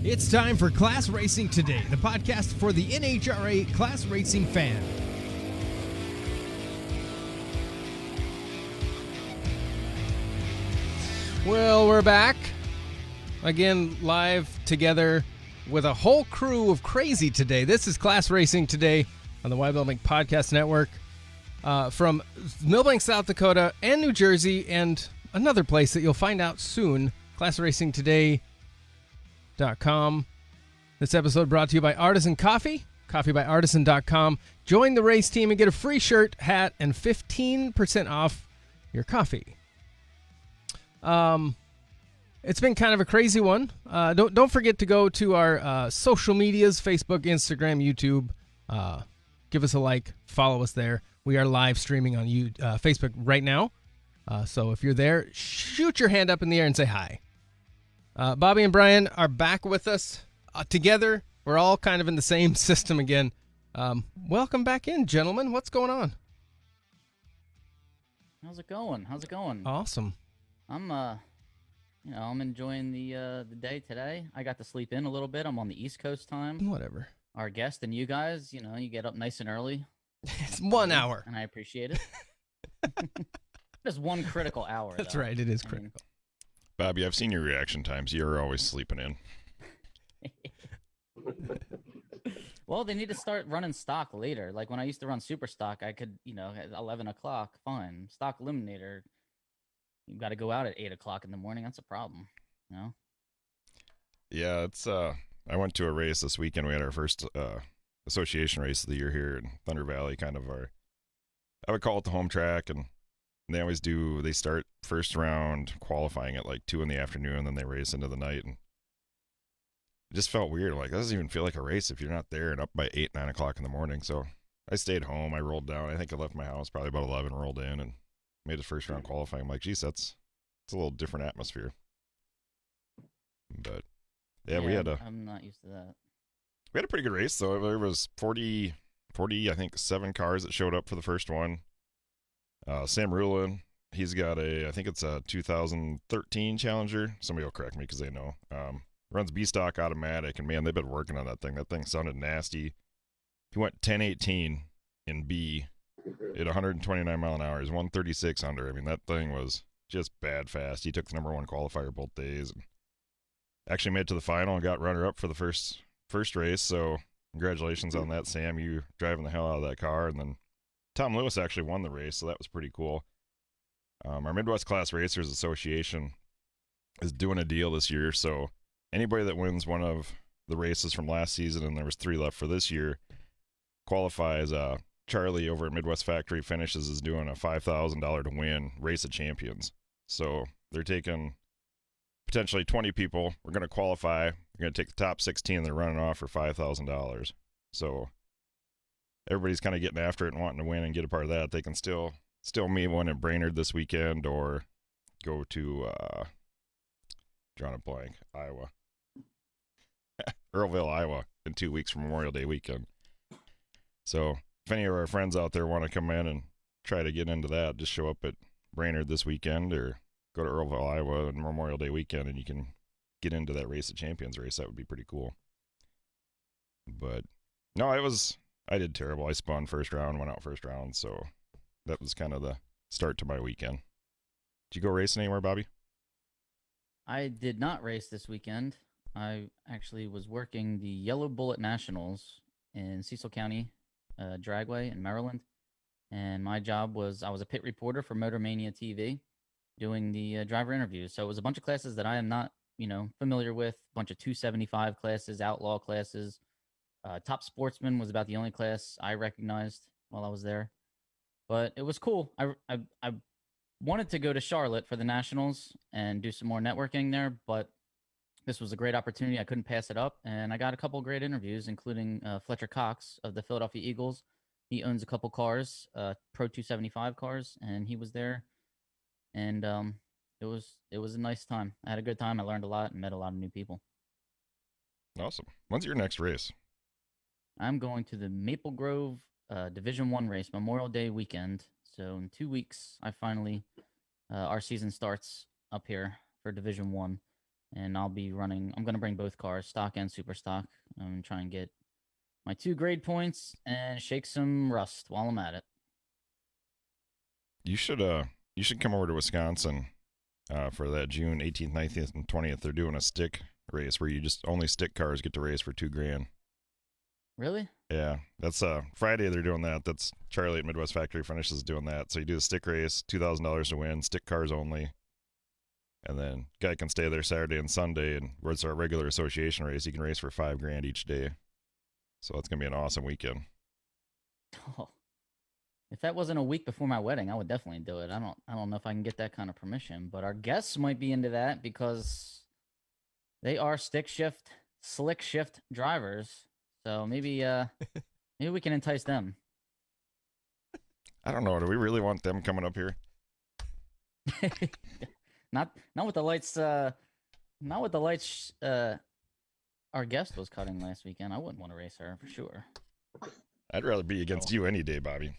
It's time for Class Racing Today, the podcast for the NHRA class racing fan. Well, we're back again, live together with a whole crew of crazy today. This is Class Racing Today on the Wild Millbank Podcast Network from Millbank, South Dakota, and New Jersey, and another place that you'll find out soon, classracingtoday.com. This episode brought to you by Artisan Coffee, coffeebyartisan.com. Join the race team and get a free shirt, hat, and 15% off your coffee. It's been kind of a crazy one. Don't forget to go to our social medias, Facebook, Instagram, YouTube. Give us a like, follow us there. We are live streaming on Facebook right now. So if you're there, shoot your hand up in the air and say hi. Bobby and Brian are back with us together. We're all kind of in the same system again. Welcome back in, gentlemen. What's going on? How's it going? Awesome. I'm enjoying the day today. I got to sleep in a little bit. I'm on the East Coast time. Whatever. Our guest and you guys, you get up nice and early. It's 1 hour. And I appreciate it. Just one critical hour. That's though. right. It is critical. Bobby, I've seen your reaction times. You're always sleeping in. Well, they need to start running stock later. Like when I used to run super stock, I could, at 11 o'clock, fine. Stock eliminator, you've got to go out at 8 o'clock in the morning. That's a problem, Yeah, it's I went to a race this weekend. We had our first association race of the year here in Thunder Valley, I would call it the home track, and they always do. They start first round qualifying at like 2 in the afternoon, and then they race into the night, and it just felt weird. Like, that doesn't even feel like a race if you're not there and up by 8, 9 o'clock in the morning. So I stayed home. I rolled down. I think I left my house probably about 11, rolled in, and made the first round qualifying. I'm like, geez, it's a little different atmosphere. But yeah, I'm not used to that. We had a pretty good race, though. There was 40, I think, 7 cars that showed up for the first one. Sam Rulin, he's got I think it's a 2013 Challenger. Somebody will correct me because they know. Runs B-Stock automatic, and man, they've been working on that thing. That thing sounded nasty. He went 10:18 in B at 129 mile an hour. He's 136 under. I mean, that thing was just bad fast. He took the number 1 qualifier both days. And actually made it to the final and got runner-up for the first race, so congratulations on that, Sam. You driving the hell out of that car. And then Tom Lewis actually won the race, so that was pretty cool. Our Midwest Class Racers Association is doing a deal this year, so anybody that wins one of the races from last season, and there was 3 left for this year, qualifies. Charlie over at Midwest Factory Finishes is doing a $5,000 to win Race of Champions. So they're taking potentially 20 people. We're going to qualify. We're going to take the top 16. They're running off for $5,000. So everybody's kind of getting after it and wanting to win and get a part of that. They can still meet one at Brainerd this weekend, or go to drawing a blank, Iowa. Earlville, Iowa, in 2 weeks from Memorial Day weekend. So if any of our friends out there want to come in and try to get into that, just show up at Brainerd this weekend, or go to Earlville, Iowa on Memorial Day weekend, and you can get into that Race of Champions race. That would be pretty cool. But no, I did terrible. I spun first round, went out first round, so that was kind of the start to my weekend. Did you go racing anywhere, Bobby? I did not race this weekend. I actually was working the Yellow Bullet Nationals in Cecil County, Dragway in Maryland. And my job was, I was a pit reporter for Motor Mania TV, doing the driver interviews. So it was a bunch of classes that I am not, familiar with. A bunch of 275 classes, outlaw classes. Top Sportsman was about the only class I recognized while I was there. But it was cool. I wanted to go to Charlotte for the Nationals and do some more networking there, but this was a great opportunity. I couldn't pass it up, and I got a couple of great interviews, including Fletcher Cox of the Philadelphia Eagles. He owns a couple cars, Pro 275 cars, and he was there. And it was a nice time. I had a good time. I learned a lot and met a lot of new people. Awesome. When's your next race? I'm going to the Maple Grove Division 1 race, Memorial Day weekend. So in 2 weeks, I finally, our season starts up here for Division 1. and I'll be running. I'm going to bring both cars, stock and super stock. I'm trying to get my 2 grade points and shake some rust while I'm at it. You should come over to Wisconsin for that June 18th, 19th, and 20th. They're doing a stick race where you just only stick cars get to race for $2,000. Really? Yeah, that's Friday. They're doing that. That's Charlie at Midwest Factory Finishes doing that. So you do the stick race, $2,000 to win, stick cars only, and then guy can stay there Saturday and Sunday, and where it's our regular association race, you can race for $5,000 each day. So that's gonna be an awesome weekend. Oh, if that wasn't a week before my wedding, I would definitely do it. I don't know if I can get that kind of permission, but our guests might be into that because they are slick shift drivers. So maybe maybe we can entice them. I don't know. Do we really want them coming up here? Not with the lights. Not with the lights. Our guest was cutting last weekend. I wouldn't want to race her for sure. I'd rather be against you any day, Bobby.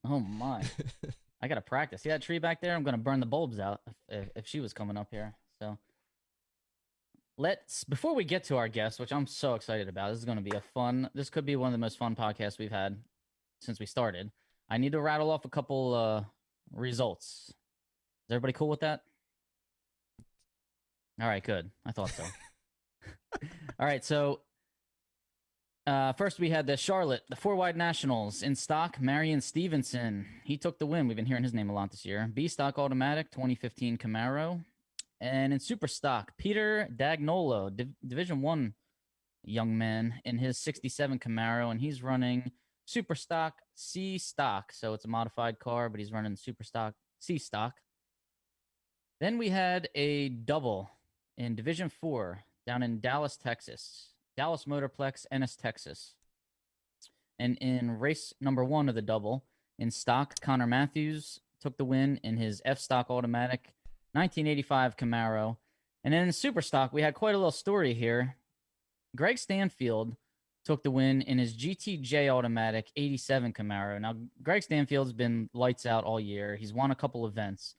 Oh my! I gotta practice. See that tree back there? I'm gonna burn the bulbs out if she was coming up here. So before we get to our guest, which I'm so excited about, this is gonna be this could be one of the most fun podcasts we've had since we started. I need to rattle off a couple results. Is everybody cool with that? All right, good. I thought so. All right, so first we had the 4 wide Nationals in stock. Marion Stevenson, he took the win. We've been hearing his name a lot this year. B stock automatic 2015 Camaro, and in super stock, Peter Dagnolo, Division 1 young man in his 67 Camaro, and he's running super stock C stock. So it's a modified car, but he's running super stock C stock. Then we had a double in Division 4 down in Dallas, Texas. Dallas Motorplex, Ennis, Texas. And in race number 1 of the double, in stock, Connor Matthews took the win in his F-Stock automatic 1985 Camaro. And then in super stock, we had quite a little story here. Greg Stanfield took the win in his GTJ automatic 87 Camaro. Now, Greg Stanfield's been lights out all year. He's won a couple events.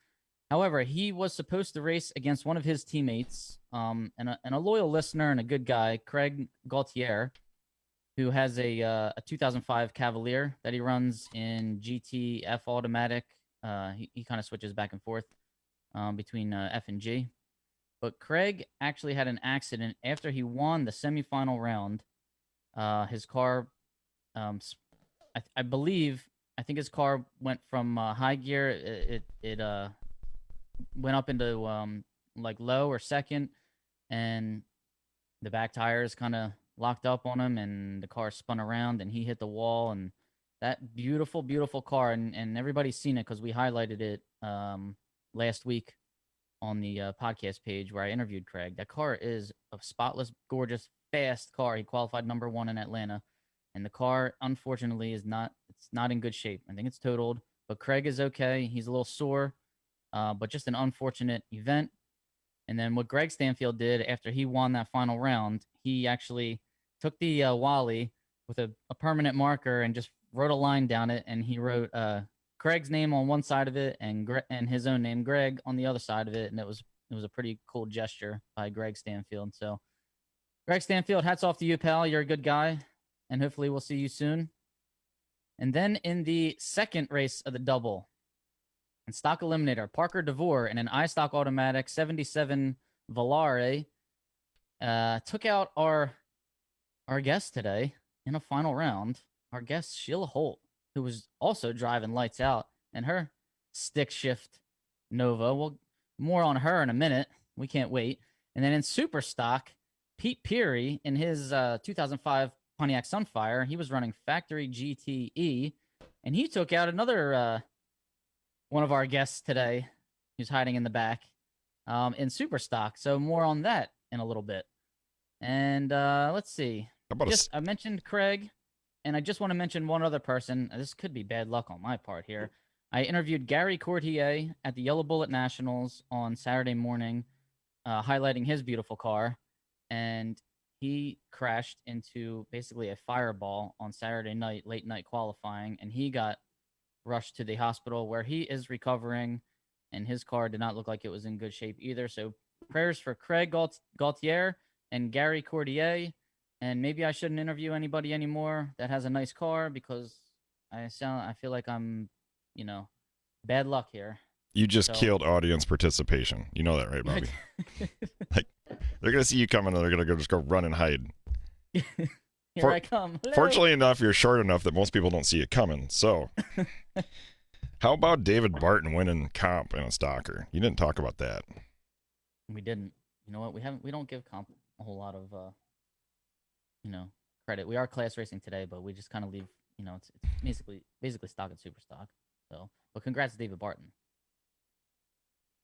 However, he was supposed to race against one of his teammates, and a loyal listener and a good guy, Craig Gaultier, who has a 2005 Cavalier that he runs in GTF automatic. He kind of switches back and forth between F and G. But Craig actually had an accident after he won the semifinal round. His car, I think his car went from high gear. It went up into like low or second, and the back tires kind of locked up on him, and the car spun around, and he hit the wall. And that beautiful, beautiful car, and everybody's seen it because we highlighted it last week on the podcast page where I interviewed Craig. That car is a spotless, gorgeous, fast car. He qualified number 1 in Atlanta, and the car, unfortunately, it's not in good shape. I think it's totaled, but Craig is okay. He's a little sore. But just an unfortunate event. And then what Greg Stanfield did after he won that final round, he actually took the Wally with a permanent marker and just wrote a line down it, and he wrote Craig's name on one side of it and his own name, Greg, on the other side of it, and it was a pretty cool gesture by Greg Stanfield. So, Greg Stanfield, hats off to you, pal. You're a good guy, and hopefully we'll see you soon. And then in the second race of the double, and stock eliminator, Parker DeVore in an iStock automatic 77 Volare took out our guest today in a final round. Our guest, Sheila Holt, who was also driving lights out in her stick shift Nova. Well, more on her in a minute. We can't wait. And then in super stock, Pete Peary in his 2005 Pontiac Sunfire, he was running factory GTE, and he took out another one of our guests today, who's hiding in the back, in super stock. So more on that in a little bit. And let's see. I mentioned Craig, and I just want to mention one other person. This could be bad luck on my part here. I interviewed Gary Courtier at the Yellow Bullet Nationals on Saturday morning, highlighting his beautiful car, and he crashed into basically a fireball on Saturday night, late night qualifying, and he got rushed to the hospital where he is recovering, and his car did not look like it was in good shape either. So prayers for Craig Gaultier and Gary Cordier. And maybe I shouldn't interview anybody anymore that has a nice car because I feel like I'm, bad luck here. You just killed audience participation. You know that, right, Bobby? Like, they're going to see you coming and they're going to just go run and hide. Here I come. Hello. Fortunately enough, you're short enough that most people don't see you coming. So, how about David Barton winning comp in a stalker? You didn't talk about that. We didn't. You know what? We don't give comp a whole lot of, credit. We are class racing today, but we just kind of leave, it's basically stock and super stock. So, but congrats to David Barton.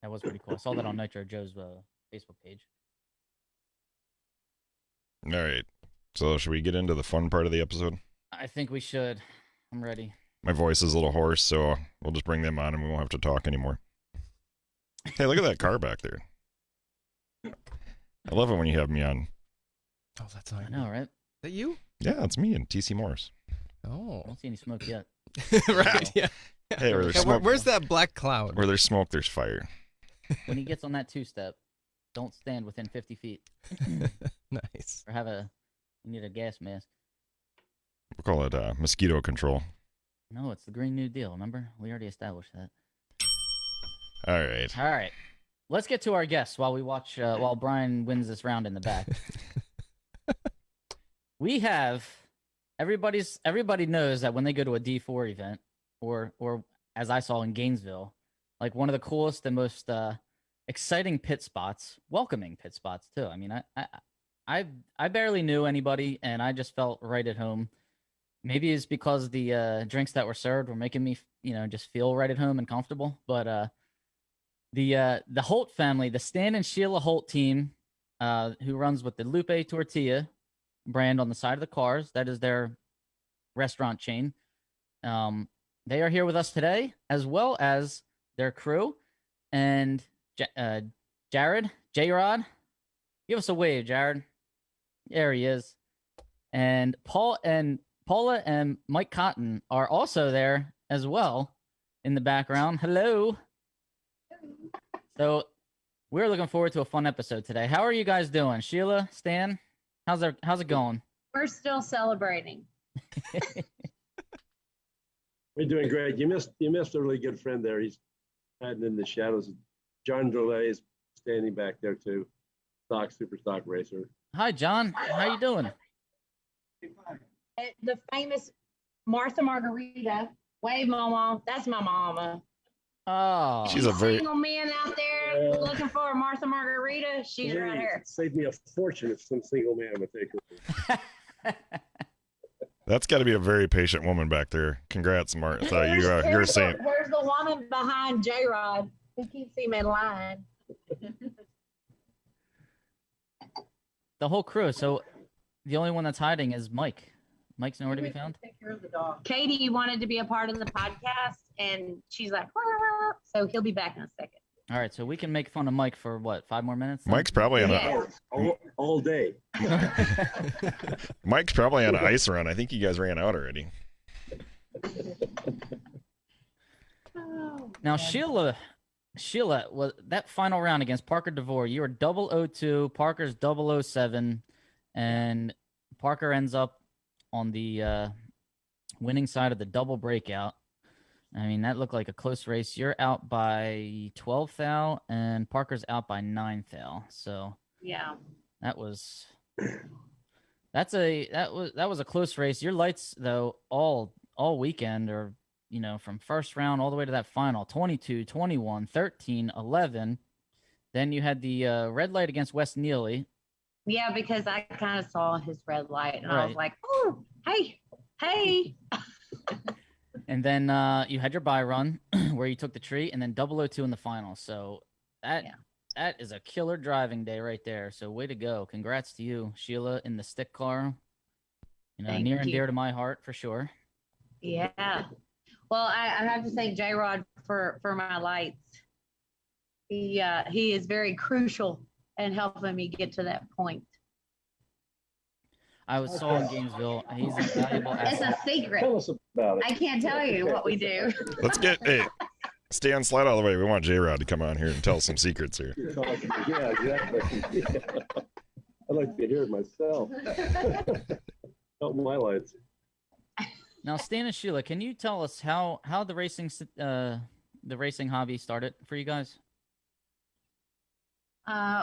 That was pretty cool. I saw that on Nitro Joe's Facebook page. All right. So should we get into the fun part of the episode? I think we should. I'm ready. My voice is a little hoarse, so we'll just bring them on and we won't have to talk anymore. Hey, look at that car back there. I love it when you have me on. Oh, that's all I know, right? Is that you? Yeah, it's me and TC Morris. Oh. I don't see any smoke yet. Right, yeah. Hey, where's that black cloud? Where there's smoke, there's fire. When he gets on that two-step, don't stand within 50 feet. Nice. Or you need a gas mask. We'll call it mosquito control. No, it's the Green New Deal, remember? We already established that. All right. Let's get to our guests while we watch, while Brian wins this round in the back. We have, everybody knows that when they go to a D4 event, or as I saw in Gainesville, like one of the coolest and most exciting pit spots, welcoming pit spots too. I mean, I barely knew anybody, and I just felt right at home. Maybe it's because the drinks that were served were making me, just feel right at home and comfortable. But the Holt family, the Stan and Sheila Holt team, who runs with the Lupe Tortilla brand on the side of the cars, that is their restaurant chain. They are here with us today, as well as their crew. And Jared, J-Rod, give us a wave, Jared. There he is. And Paula and Mike Cotton are also there as well in the background. Hello. So we're looking forward to a fun episode today. How are you guys doing? Sheila, Stan, how's it going? We're still celebrating. We're doing great. You missed a really good friend there. He's hiding in the shadows. John Drolet is standing back there too. Super stock racer. Hi, John. How you doing? The famous Martha Margarita. Wave, mama. That's my mama. Oh, She's a very single man out there looking for a Martha Margarita. She's right here. Saved me a fortune if some single man would take her. That's got to be a very patient woman back there. Congrats, Martha. You're a saint. Where's the woman behind J-Rod who keeps him in line? the whole crew. So the only one that's hiding is Mike. Mike's nowhere to be found. Take care of the dog. Katie wanted to be a part of the podcast, and she's like, so he'll be back in a second. All right, so we can make fun of Mike for what, 5 more minutes? Then? Mike's probably on all day. Mike's probably on an ice run. I think you guys ran out already. Now, Sheila was that final round against Parker DeVore. You were 002, Parker's 007, and Parker ends up on the winning side of the double breakout. I mean, that looked like a close race. You're out by 12 thou, and Parker's out by 9 thou. So yeah, that was a close race. Your lights though all weekend are, from first round all the way to that final, 22, 21, 13, 11. Then you had the red light against Wes Neely. Yeah, because I kind of saw his red light, and Right. I was like, oh, hey. And then you had your bye run where you took the tree, and then 002 in the final. So that is a killer driving day right there. So way to go. Congrats to you, Sheila, in the stick car. Thank near and you. dear to my heart for sure. Yeah. Well, I have to thank J-Rod for my lights. He is very crucial in helping me get to that point. I saw in Gainesville. He's a valuable It's asset. a secret. Tell us about it. I can't tell you what we do. Let's get Stan, slide out of the way. We want J-Rod to come on here and tell us some secrets here. You're talking. Yeah, exactly. Yeah. I'd like to hear it myself. Help my lights. Now, Stan and Sheila, can you tell us how the racing hobby started for you guys?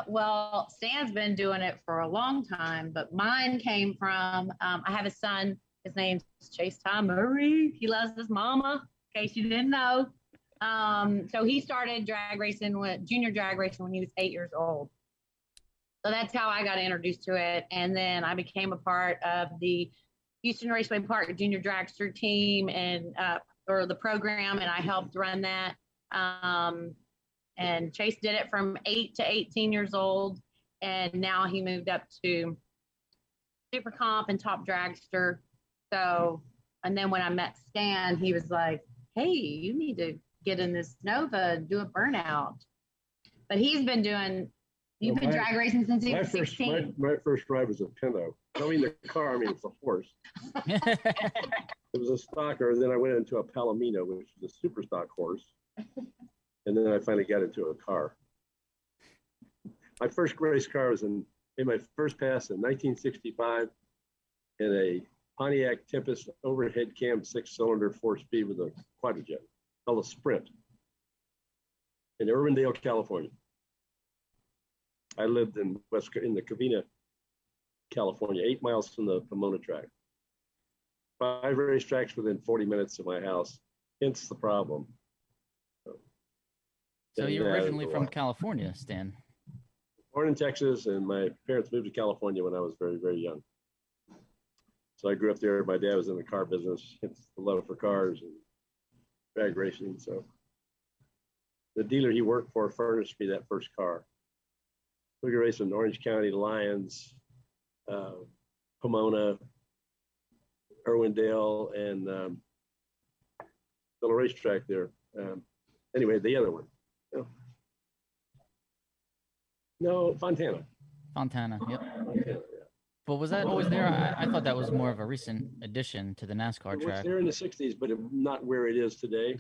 Well, Stan's been doing it for a long time, but mine came from, I have a son. His name's Chase Tom Murray. He loves his mama, in case you didn't know. So he started junior drag racing when he was 8 years old. So that's how I got introduced to it. And then I became a part of the Houston Raceway Park Junior Dragster team and or the program, and I helped run that. And Chase did it from 8 to 18 years old, and now he moved up to Super Comp and Top Dragster. So, and then when I met Stan, he was like, "Hey, you need to get in this Nova and do a burnout." But he's been doing. You've been drag racing since he was 16. My first ride was a Pinto. I mean, the car, I mean, it's a horse. It was a stocker, and then I went into a Palomino, which is a super stock horse. And then I finally got into a car. My first race car was made my first pass in 1965 in a Pontiac Tempest overhead cam 6-cylinder 4-speed with a quadrijet called a Sprint in Urbandale, California. I lived in the Covina, California, 8 miles from the Pomona track. 5 racetracks within 40 minutes of my house, hence the problem. So you're originally from California, Stan? Born in Texas, and my parents moved to California when I was very, very young. So I grew up there. My dad was in the car business, hence the love for cars and drag racing. So the dealer he worked for furnished me that first car. We could race in Orange County, Lyons, Pomona, Irwindale, and the racetrack there. Anyway, the other one. No, Fontana. Fontana, yep. Fontana, yeah. But was that always there? I thought that was more of a recent addition to the NASCAR It was track. there in the 60s, but not where it is today.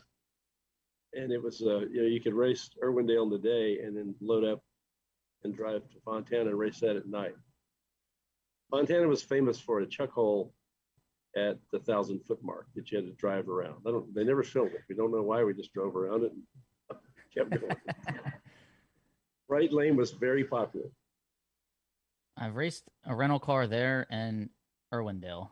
And it was, you could race Irwindale in the day and then load up and drive to Fontana and race that at night. Fontana was famous for a chuck hole at the 1,000-foot mark that you had to drive around. They never filmed it. We don't know why. We just drove around it and kept going. Right lane was very popular. I've raced a rental car there and Irwindale.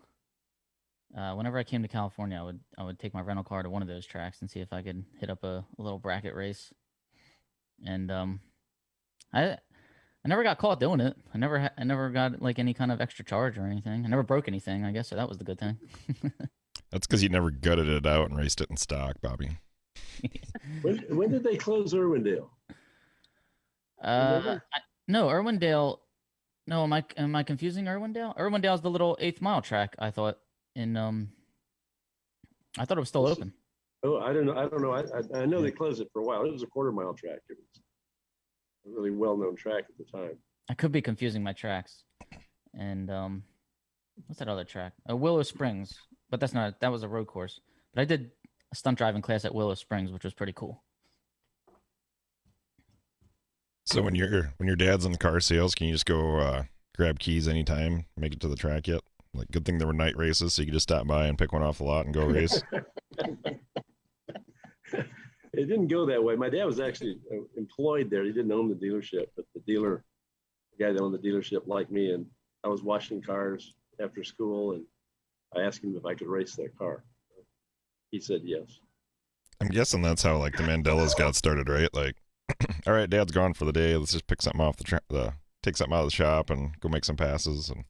Whenever I came to California, I would take my rental car to one of those tracks and see if I could hit up a little bracket race. And I never got caught doing it. I never got like any kind of extra charge or anything. I never broke anything, I guess, so that was the good thing. That's because you never gutted it out and raced it in stock, Bobby. When did they close Irwindale? No, Irwindale. No, am I confusing Irwindale? Irwindale's the little 8th mile track. I thought I thought it was still open. Oh, I don't know. I know they closed it for a while. It was a quarter-mile track. It was a really well-known track at the time. I could be confusing my tracks. And what's that other track? Willow Springs, but that was a road course. But I did a stunt driving class at Willow Springs, which was pretty cool. So when your dad's in the car sales, can you just go grab keys anytime, make it to the track yet? Like, good thing there were night races, so you could just stop by and pick one off the lot and go race. It didn't go that way. My dad was actually employed there. He didn't own the dealership, but the guy that owned the dealership liked me, and I was washing cars after school, and I asked him if I could race that car. He said yes. I'm guessing that's how like the Mandelas got started, right? Like, all right, Dad's gone for the day. Let's just pick something off take something out of the shop and go make some passes. And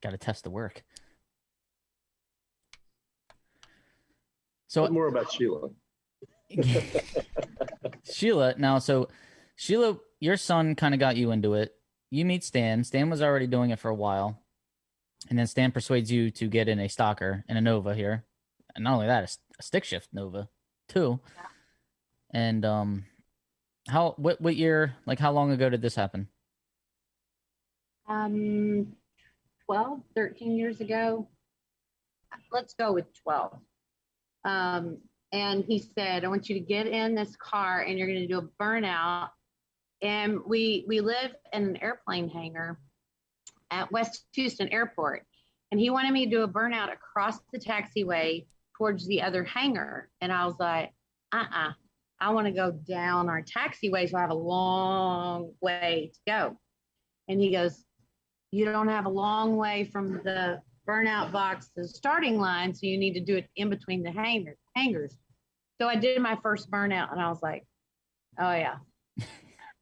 got to test the work. So more about Sheila. Sheila, your son kind of got you into it. You meet Stan. Stan was already doing it for a while. And then Stan persuades you to get in a stocker and a Nova here. And not only that, a stick shift Nova too. And what year, like how long ago did this happen? 12, 13 years ago. Let's go with 12. And he said, I want you to get in this car and you're going to do a burnout. And we live in an airplane hangar at West Houston Airport. And he wanted me to do a burnout across the taxiway towards the other hangar. And I was like, I want to go down our taxiway, so I have a long way to go. And he goes, you don't have a long way from the burnout box to the starting line, so you need to do it in between the hangars. So I did my first burnout, and I was like, oh yeah,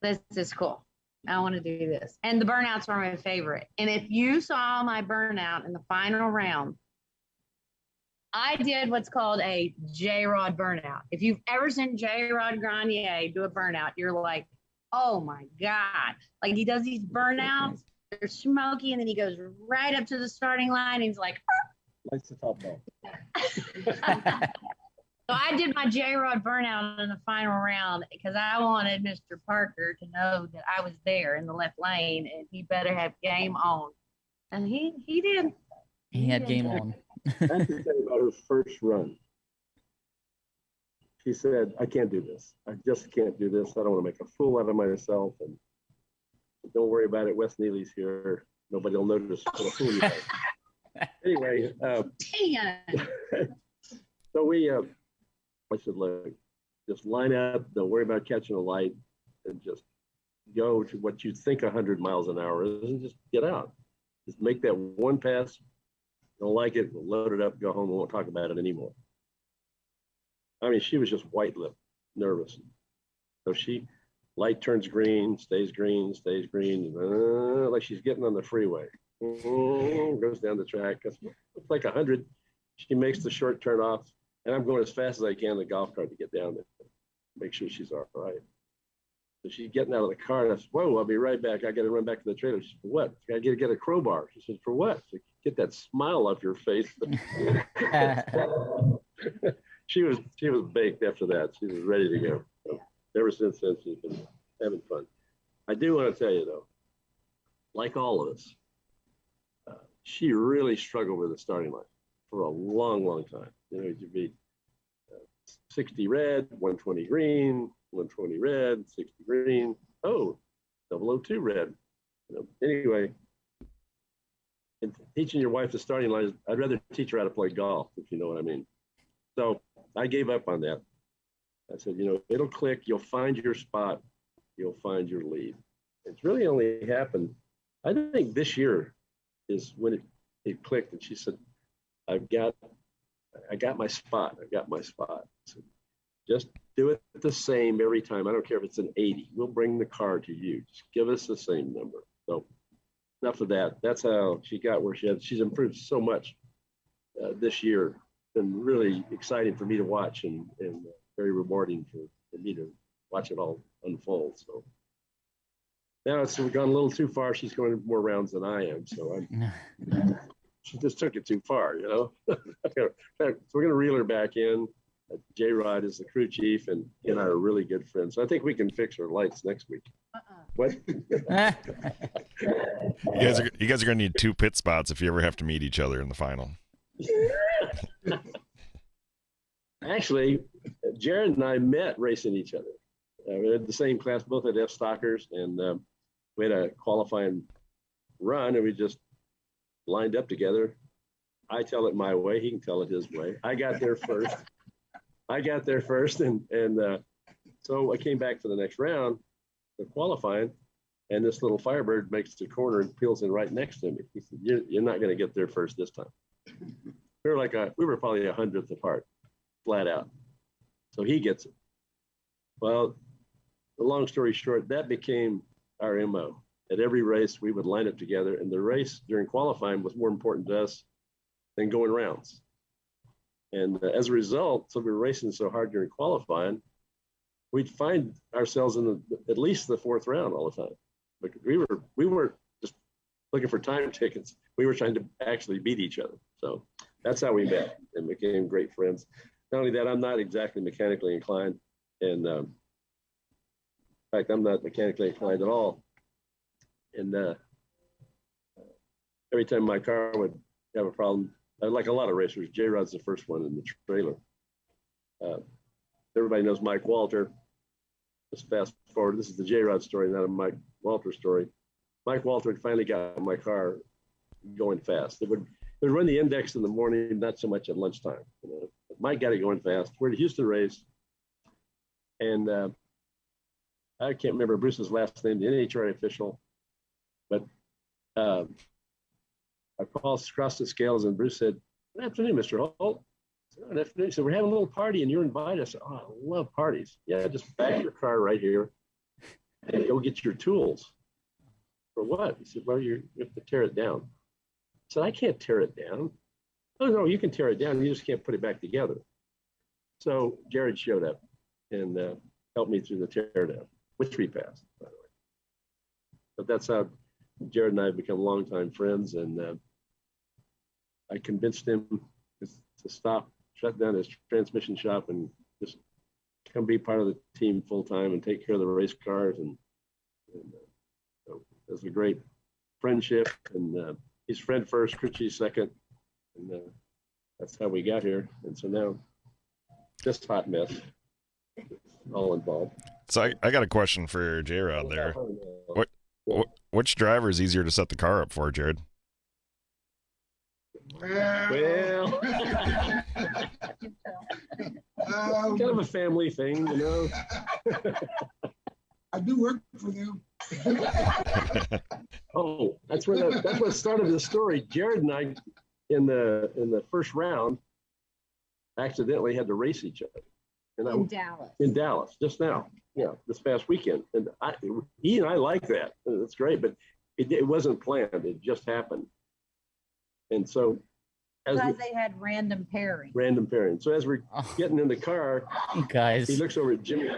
this is cool. I want to do this. And the burnouts are my favorite. And if you saw my burnout in the final round, I did what's called a J-Rod burnout. If you've ever seen J-Rod Grenier do a burnout, you're like, oh my God. Like he does these burnouts, they're smoky, and then he goes right up to the starting line, and he's like, Lights the top ball. So I did my J-Rod burnout in the final round because I wanted Mr. Parker to know that I was there in the left lane and he better have game on. And he did. He had game on. I have to say about her first run. She said, I can't do this. I just can't do this. I don't want to make a fool out of myself. And don't worry about it. Wes Neely's here. Nobody will notice what a fool you are. Anyway, so we, I said, look, just line up. Don't worry about catching a light and just go to what you think 100 miles an hour is and just get out. Just make that one pass. Don't like it, we'll load it up, go home, we won't talk about it anymore. I mean, she was just white-lipped, nervous. So light turns green, stays green, like she's getting on the freeway. Goes down the track, it's like 100. She makes the short turn off, and I'm going as fast as I can in the golf cart to get down there, make sure she's all right. So she's getting out of the car, and I said, whoa, I'll be right back. I got to run back to the trailer. She said, for what? I got to get a crowbar. She said, for what? Said, get that smile off your face. She was baked after that. She was ready to go. So ever since then, she's been having fun. I do want to tell you, though, like all of us, she really struggled with the starting line for a long, long time. You know, you'd be 60 red, 120 green, 120 red, 60 green. Oh, 002 red. You know, anyway, in teaching your wife the starting line, I'd rather teach her how to play golf, if you know what I mean. So I gave up on that. I said, you know, it'll click. You'll find your spot. You'll find your lead. It's really only happened, I think this year is when it clicked. And she said, I got my spot. I got my spot. So just do it the same every time. I don't care if it's an 80. We'll bring the car to you. Just give us the same number. So enough of that. That's how she got where she's improved so much this year. Been really exciting for me to watch and very rewarding for me to watch it all unfold. So now we've gone a little too far. She's going more rounds than I am. So she just took it too far, you know. So we're going to reel her back in. J-Rod is the crew chief, and he and I are really good friends. So I think we can fix her lights next week. What? You guys are going to need 2 pit spots if you ever have to meet each other in the final. Actually, Jared and I met racing each other. We had the same class, both at F Stockers, and we had a qualifying run, and we just lined up together. I tell it my way, he can tell it his way. I got there first, and so I came back for the next round, the qualifying, and this little Firebird makes the corner and peels in right next to me. He said, "You're not going to get there first this time." We were probably 100th apart, flat out. So he gets it. Well, the long story short, that became our MO. At every race, we would line up together, and the race during qualifying was more important to us than going rounds. And as a result, so we were racing so hard during qualifying, we'd find ourselves in at least the 4th round all the time. But we weren't just looking for time tickets. We were trying to actually beat each other. So that's how we met and became great friends. Not only that, I'm not exactly mechanically inclined. And in fact, I'm not mechanically inclined at all. And every time my car would have a problem, like a lot of racers, J-Rod's the first one in the trailer. Everybody knows Mike Walter. Let's fast forward. This is the J-Rod story, not a Mike Walter story. Mike Walter finally got my car going fast. It would run the index in the morning, not so much at lunchtime. You know? Mike got it going fast. We're at Houston race. And I can't remember Bruce's last name, the NHRA official. But I crossed the scales and Bruce said, "Good afternoon, Mr. Holt." Good afternoon. He said, "We're having a little party and you're invited." I said, "Oh, I love parties." "Yeah, just back your car right here and go get your tools." "For what?" He said, "Well, you have to tear it down." I said, "I can't tear it down." "Oh, no, you can tear it down. You just can't put it back together." So Jared showed up and helped me through the tear down, which we passed, by the way. But that's how Jared and I have become longtime friends. And I convinced him to stop, shut down his transmission shop and just come be part of the team full time and take care of the race cars. And so it was a great friendship. And he's friend first, Critchie second. And that's how we got here. And so now, just hot mess, all involved. So I got a question for J-Rod there. Which driver is easier to set the car up for, Jared? Well, kind of a family thing, you know. I do work for them. Oh, that's what started the story. Jared and I, in the first round, accidentally had to race each other. In Dallas. In Dallas, just now. Yeah, this past weekend. And he and I like that. That's great, but it wasn't planned. It just happened. And so because they had random pairing. So as we're getting in the car, Guys, he looks over at Jimmy.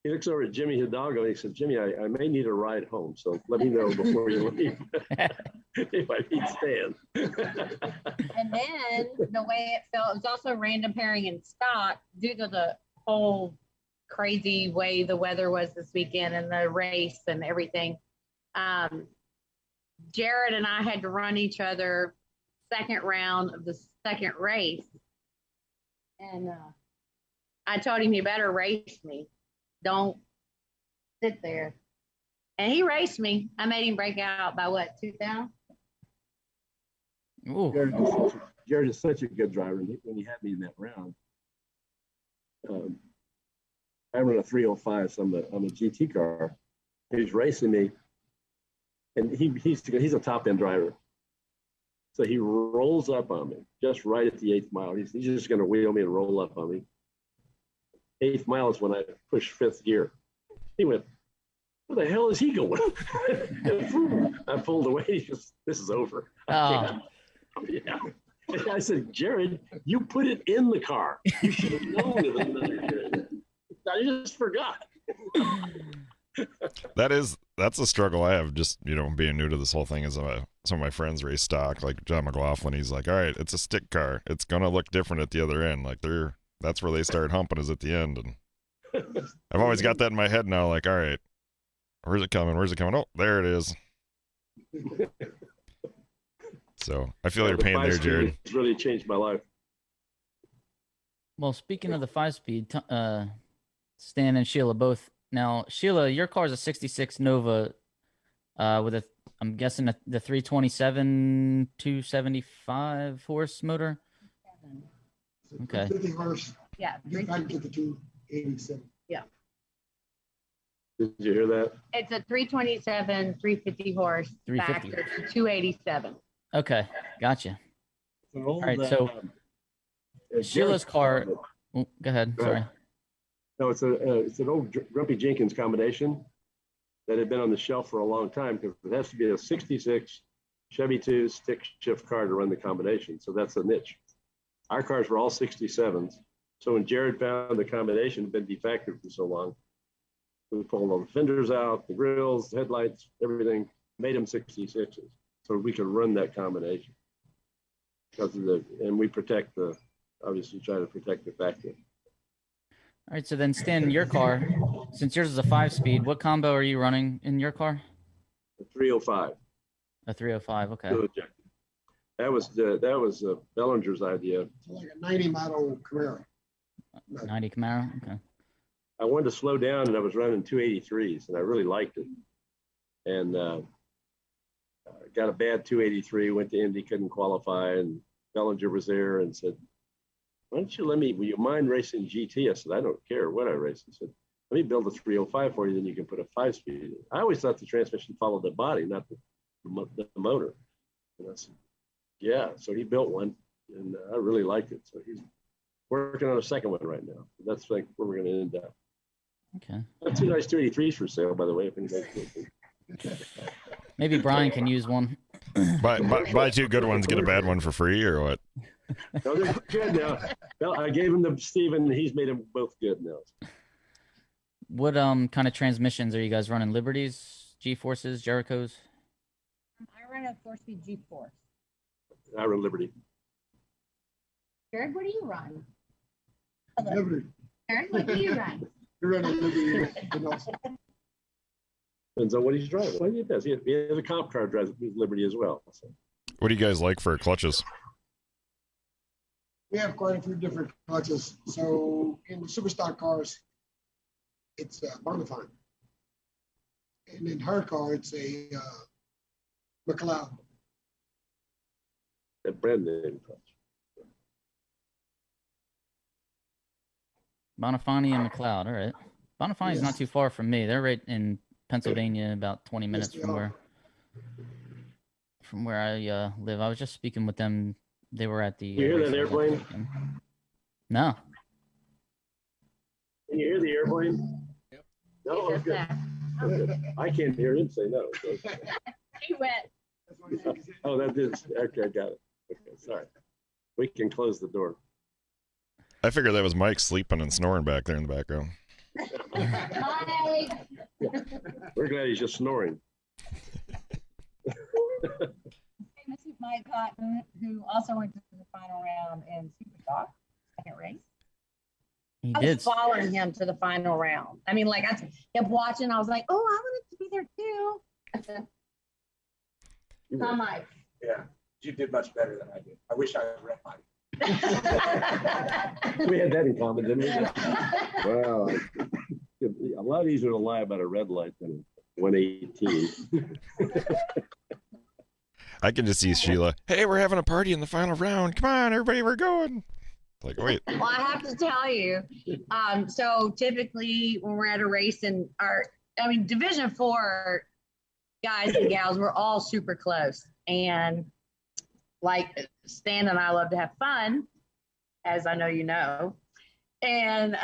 He looks over at Jimmy Hidalgo and he said, "Jimmy, I may need a ride home, so let me know before you leave if I need stand." And then the way it felt, it was also random pairing in stock due to the whole crazy way the weather was this weekend and the race and everything. Jared and I had to run each other second round of the second race. And I told him, "You better race me. Don't sit there." And he raced me. I made him break out by what, 2,000? Jared is such a good driver. When he had me in that round, I run a 305, so I'm a GT car. He's racing me, and he's a top end driver. So he rolls up on me just right at the 8th mile. He's just going to wheel me and roll up on me. 8th mile is when I push 5th gear. He went, "Where the hell is he going?" I pulled away. He goes, "This is over." Yeah. I said, "Jared, you put it in the car. You should have known it was another. I just forgot." That's a struggle I have, just being new to this whole thing. Is some of my friends race stock, like John McLaughlin. He's like, "All right, it's a stick car. It's gonna look different at the other end. Like that's where they start humping, is at the end." And I've always got that in my head now. Like, all right, where's it coming? Oh, there it is. So I feel your pain there, Jared. It's really changed my life. well, speaking of the 5-speed, Stan and Sheila both. Now, Sheila, your car's a 66 Nova with I'm guessing the 327 275 horse motor. Okay. 50 horse. Yeah. You can get the 287. Did you hear that? It's a 327, 350 horse. 350. Back to 287. Okay, gotcha. All right, so Sheila's car. Oh, go ahead. Sorry. No, it's an old Grumpy Jenkins combination that had been on the shelf for a long time because it has to be a 66 Chevy 2 stick shift car to run the combination. So that's a niche. Our cars were all 67s. So when Jared found the combination had been defective for so long, we pulled all the fenders out, the grills, the headlights, everything, made them 66s. So we could run that combination because of and we obviously try to protect the factory. All right, so then Stan, your car, since yours is a 5-speed, what combo are you running in your car? The 305. A 305, okay. That was Bellinger's idea. It's like a 90 model Carrera. 90 Camaro. Okay. I wanted to slow down, and I was running 283s, and I really liked it. And got a bad 283, went to Indy, couldn't qualify, and Bellinger was there and said, why don't you will you mind racing GT? I said, I don't care what I race. He said, let me build a 305 for you, then you can put a 5-speed in. I always thought the transmission followed the body, not the motor. And I said, yeah. So he built one, and I really liked it. So he's working on a second one right now. That's like where we're going to end up. Okay. Got 2 nice 283s for sale, by the way, if anybody's looking. Maybe Brian can use one. Buy 2 good ones, get a bad one for free, or what? No, they're good now. Well, I gave them to Steven, and he's made them both good now. What kind of transmissions are you guys running? Liberties, G-Forces, Jerichos? I run a 4-speed G-Force. I run Liberty. Jared, what do you run? Liberty. Jared, what do you run? You're running Liberty. Depends on what he's driving. Well, he does. He has a comp car drives with Liberty as well. So. What do you guys like for clutches? We have quite a few different clutches. So in the superstock cars, it's Bonafide. And in her car, it's a McLeod. That brand name clutch. Bonafani and McLeod. All right. Bonafani's Yes. not too far from me. They're right in Pennsylvania, about 20 minutes Yes, from they are. where I live. I was just speaking with them. They were at the. You hear that race airplane? weekend. No. Can you hear the airplane? Yep. No, He I'm just good. said- I'm good. I can't hear him say no. So. He went. Oh, that is. Okay, I got it. Okay, sorry. We can close the door. I figured that was Mike sleeping and snoring back there in the background. Hi. We're glad he's just snoring. This is Mike Cotton, who also went to the final round in Superstock, second race. He I did. was following him to the final round. I mean, like I kept watching. I was like, oh, I wanted to be there too. Hi, Mike. Yeah, you did much better than I did. I wish I was red body. We had that in common, didn't we? Wow. A lot easier to lie about a red light than a 118. I can just see Sheila. Hey, we're having a party in the final round. Come on, everybody, we're going. Like, wait. Well, I have to tell you, so typically when we're at a race in Division 4 guys and gals, we're all super close. And like Stan and I love to have fun, as I know you know. And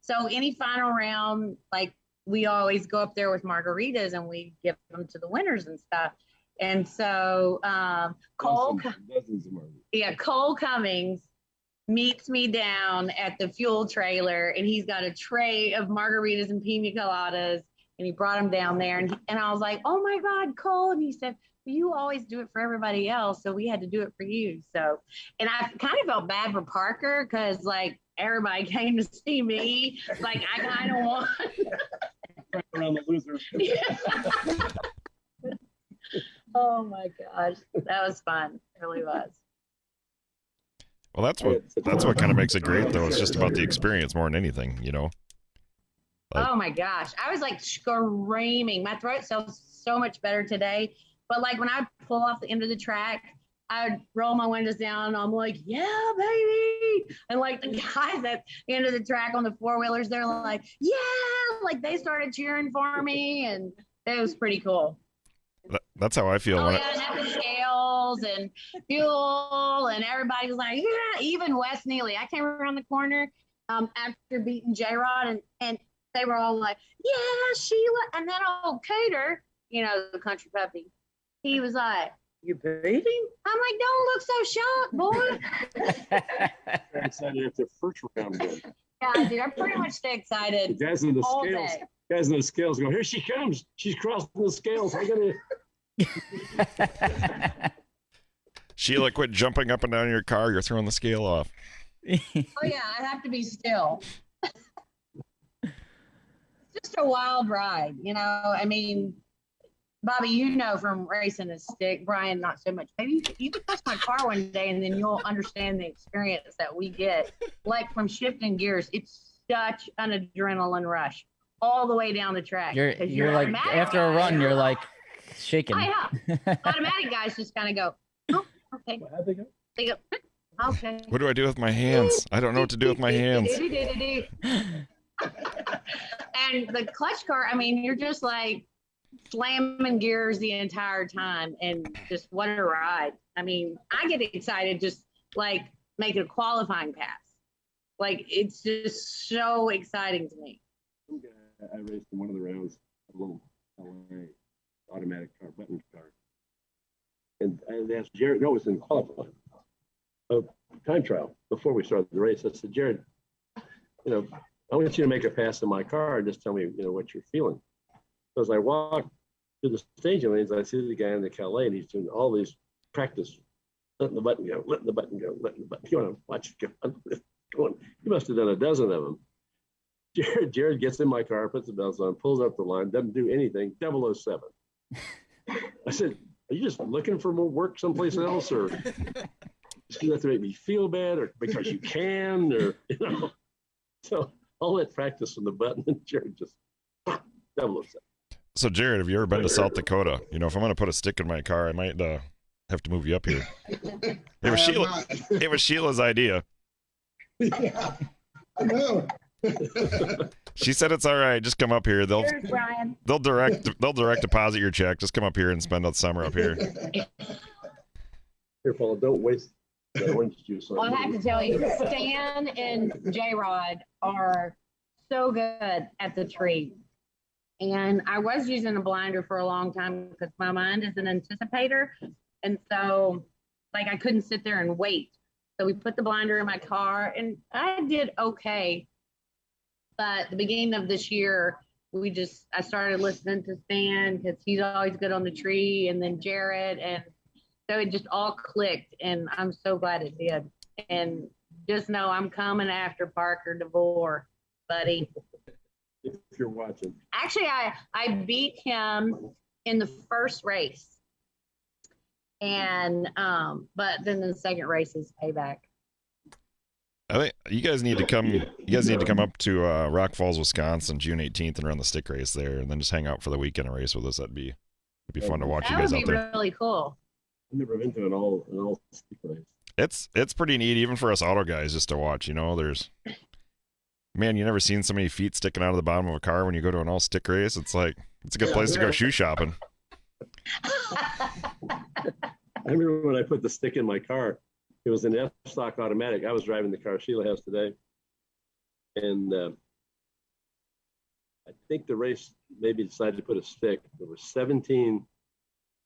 so any final round, like we always go up there with margaritas and we give them to the winners and stuff. And so Cole Cummings meets me down at the fuel trailer, and he's got a tray of margaritas and pina coladas, and he brought them down there. And I was like, oh my God, Cole. And he said, well, you always do it for everybody else, so we had to do it for you. So, and I kind of felt bad for Parker because like everybody came to see me. Like I kind of want Around the losers. Oh my gosh, that was fun. It really was. Well, that's what kind of makes it great, though. It's just about the experience more than anything, you know. Like, Oh my gosh, I was like screaming. My throat sounds so much better today. But like when I pull off the end of the track, I roll my windows down. I'm like, yeah, baby. And like the guys at the end of the track on the 4-wheelers, they're like, yeah, like they started cheering for me, and it was pretty cool. that's how I feel. Oh When yeah, and at the scales and fuel, and everybody was like, yeah. Even Wes Neely, I came around the corner after beating J-Rod, and they were all like, yeah, Sheila. And then old Cater, you know, the country puppy, he was like, you beat him? I'm like, don't look so shocked, boy. They're excited after first round win. Yeah, dude, I pretty much stay The excited guys in the all scales. day. Guys in the scales go, here she comes. She's crossing the scales. I gotta. Sheila, quit jumping up and down in your car. You're throwing the scale off. Oh yeah, I have to be still. It's just a wild ride, you know. I mean, Bobby, you know from racing a stick, Brian, not so much. Maybe you can touch my car one day and then you'll understand the experience that we get. Like from shifting gears, it's such an adrenaline rush all the way down the track. You're like, after a run, you're like shaking. Oh, yeah. Automatic guys just kind of go, oh, okay. They go, okay. What do I do with my hands? I don't know what to do with my hands. And the clutch car, I mean, you're just like slamming gears the entire time, and just what a ride. I mean, I get excited just like making a qualifying pass. Like, it's just so exciting to me. I raced in one of the rounds, a little LA automatic car, button car. And I asked Jared, no, it was in qualifying, a time trial before we started the race. I said, Jared, you know, I want you to make a pass in my car and just tell me, you know, what you're feeling. So as I walk through the staging lanes, I see the guy in the Calais, and he's doing all these practice, letting the button go, letting the button go, letting the button go. And watch it go. He must have done a dozen of them. Jared gets in my car, puts the bells on, pulls up the line, doesn't do anything, 007. I said, are you just looking for more work someplace else, or just you have to make me feel bad, or because you can, or, you know? So all that practice on the button, and Jared just 007. So, Jared, have you ever been to South Dakota? You know, if I'm going to put a stick in my car, I might have to move you up here. It was Sheila's idea. Yeah, I know. She said it's all right. Just come up here. Cheers, Brian. They'll direct deposit your check. Just come up here and spend the summer up here. Here, Paula, don't waste that orange juice. Well, I have to tell you, Stan and J-Rod are so good at the tree. And I was using a blinder for a long time because my mind is an anticipator. And so, like, I couldn't sit there and wait. So we put the blinder in my car, and I did okay. But the beginning of this year, I started listening to Stan because he's always good on the tree, and then Jared, and so it just all clicked, and I'm so glad it did. And just know I'm coming after Parker DeVore, buddy. If you're watching. Actually, I beat him in the first race, and but then the second race is payback. I think you guys need to come. You guys need to come up to Rock Falls, Wisconsin, June 18th, and run the stick race there, and then just hang out for the weekend and race with us. It'd be fun to watch you guys out there. That would be really cool. I've never been to an all stick race. It's pretty neat, even for us auto guys, just to watch. You know, man, you never seen so many feet sticking out of the bottom of a car when you go to an all stick race. It's like it's a good place to go shoe shopping. I remember when I put the stick in my car. It was an F-stock automatic. I was driving the car Sheila has today. And I think the race maybe decided to put a stick. There were 17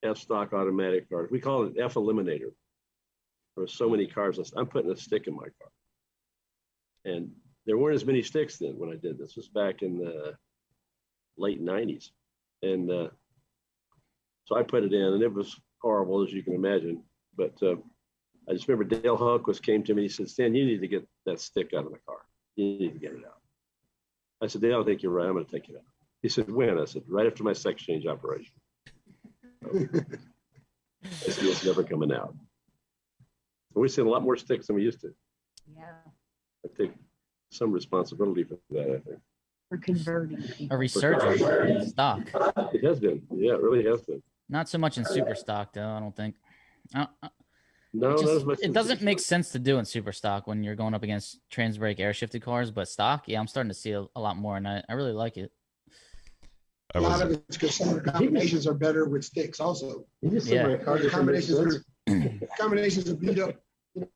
F-stock automatic cars. We call it F eliminator. There were so many cars. I'm putting a stick in my car. And there weren't as many sticks then when I did this. This was back in the late 90s. And so I put it in, and it was horrible, as you can imagine. But I just remember Dale Hallquist came to me. He said, Stan, you need to get that stick out of the car. You need to get it out. I said, Dale, I think you're right. I'm going to take it out. He said, when? I said, right after my sex change operation. It's never coming out. So we're seeing a lot more sticks than we used to. Yeah. I take some responsibility for that, I think. For converting people. A resurgence in stock. It has been. Yeah, it really has been. Not so much in super stock, though, I don't think. No, not as much. It doesn't make sense to do in super stock when you're going up against trans brake air shifted cars, but stock, yeah, I'm starting to see a lot more, and I really like it. A lot of it's because some of the combinations are better with sticks also. Yeah. The combinations are beat up,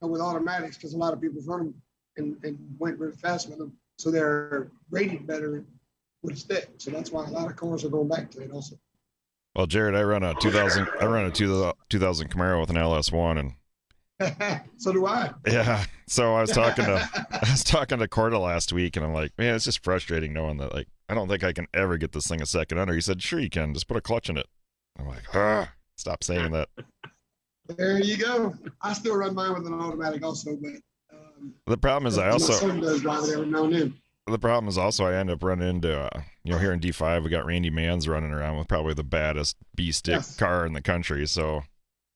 with automatics because a lot of people run them and went really fast with them. So they're rated better with a stick. So that's why a lot of cars are going back to it also. Well, Jared, I run a 2000 Camaro with an LS1, and so do I. yeah. So I was talking to Corda last week, and I'm like, man, it's just frustrating knowing that, like, I don't think I can ever get this thing a second under. He said, sure you can. Just put a clutch in it. I'm like, stop saying that. There you go. I still run mine with an automatic also, but the problem is my son does drive it every now and then. The problem is also I end up running into here in D5, we got Randy Manns running around with probably the baddest B-stick car in the country. So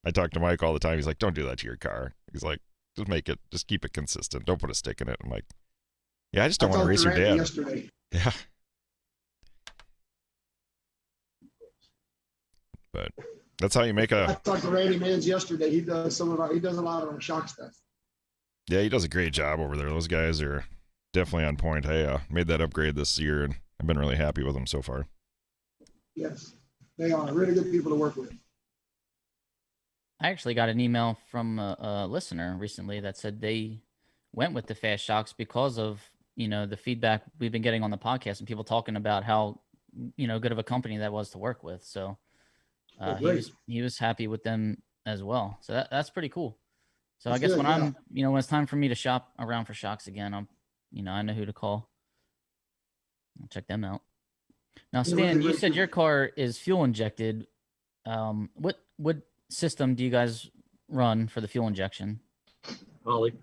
I talk to Mike all the time. He's like, don't do that to your car. He's like, just keep it consistent. Don't put a stick in it. I'm like, yeah, I just don't want to race your dad. Yesterday. Yeah. But that's how you make I talked to Randy Manns yesterday. He does a lot of our shock stuff. Yeah, he does a great job over there. Those guys are definitely on point. I made that upgrade this year, and I've been really happy with them so far. Yes, they are really good people to work with. I actually got an email from a listener recently that said they went with the Fast Shocks because of, the feedback we've been getting on the podcast and people talking about how, good of a company that was to work with. So he was happy with them as well. So that's pretty cool. So I guess when when it's time for me to shop around for shocks again, I know who to call. I'll check them out. Now, Stan, you said your car is fuel injected. What system do you guys run for the fuel injection? Holly,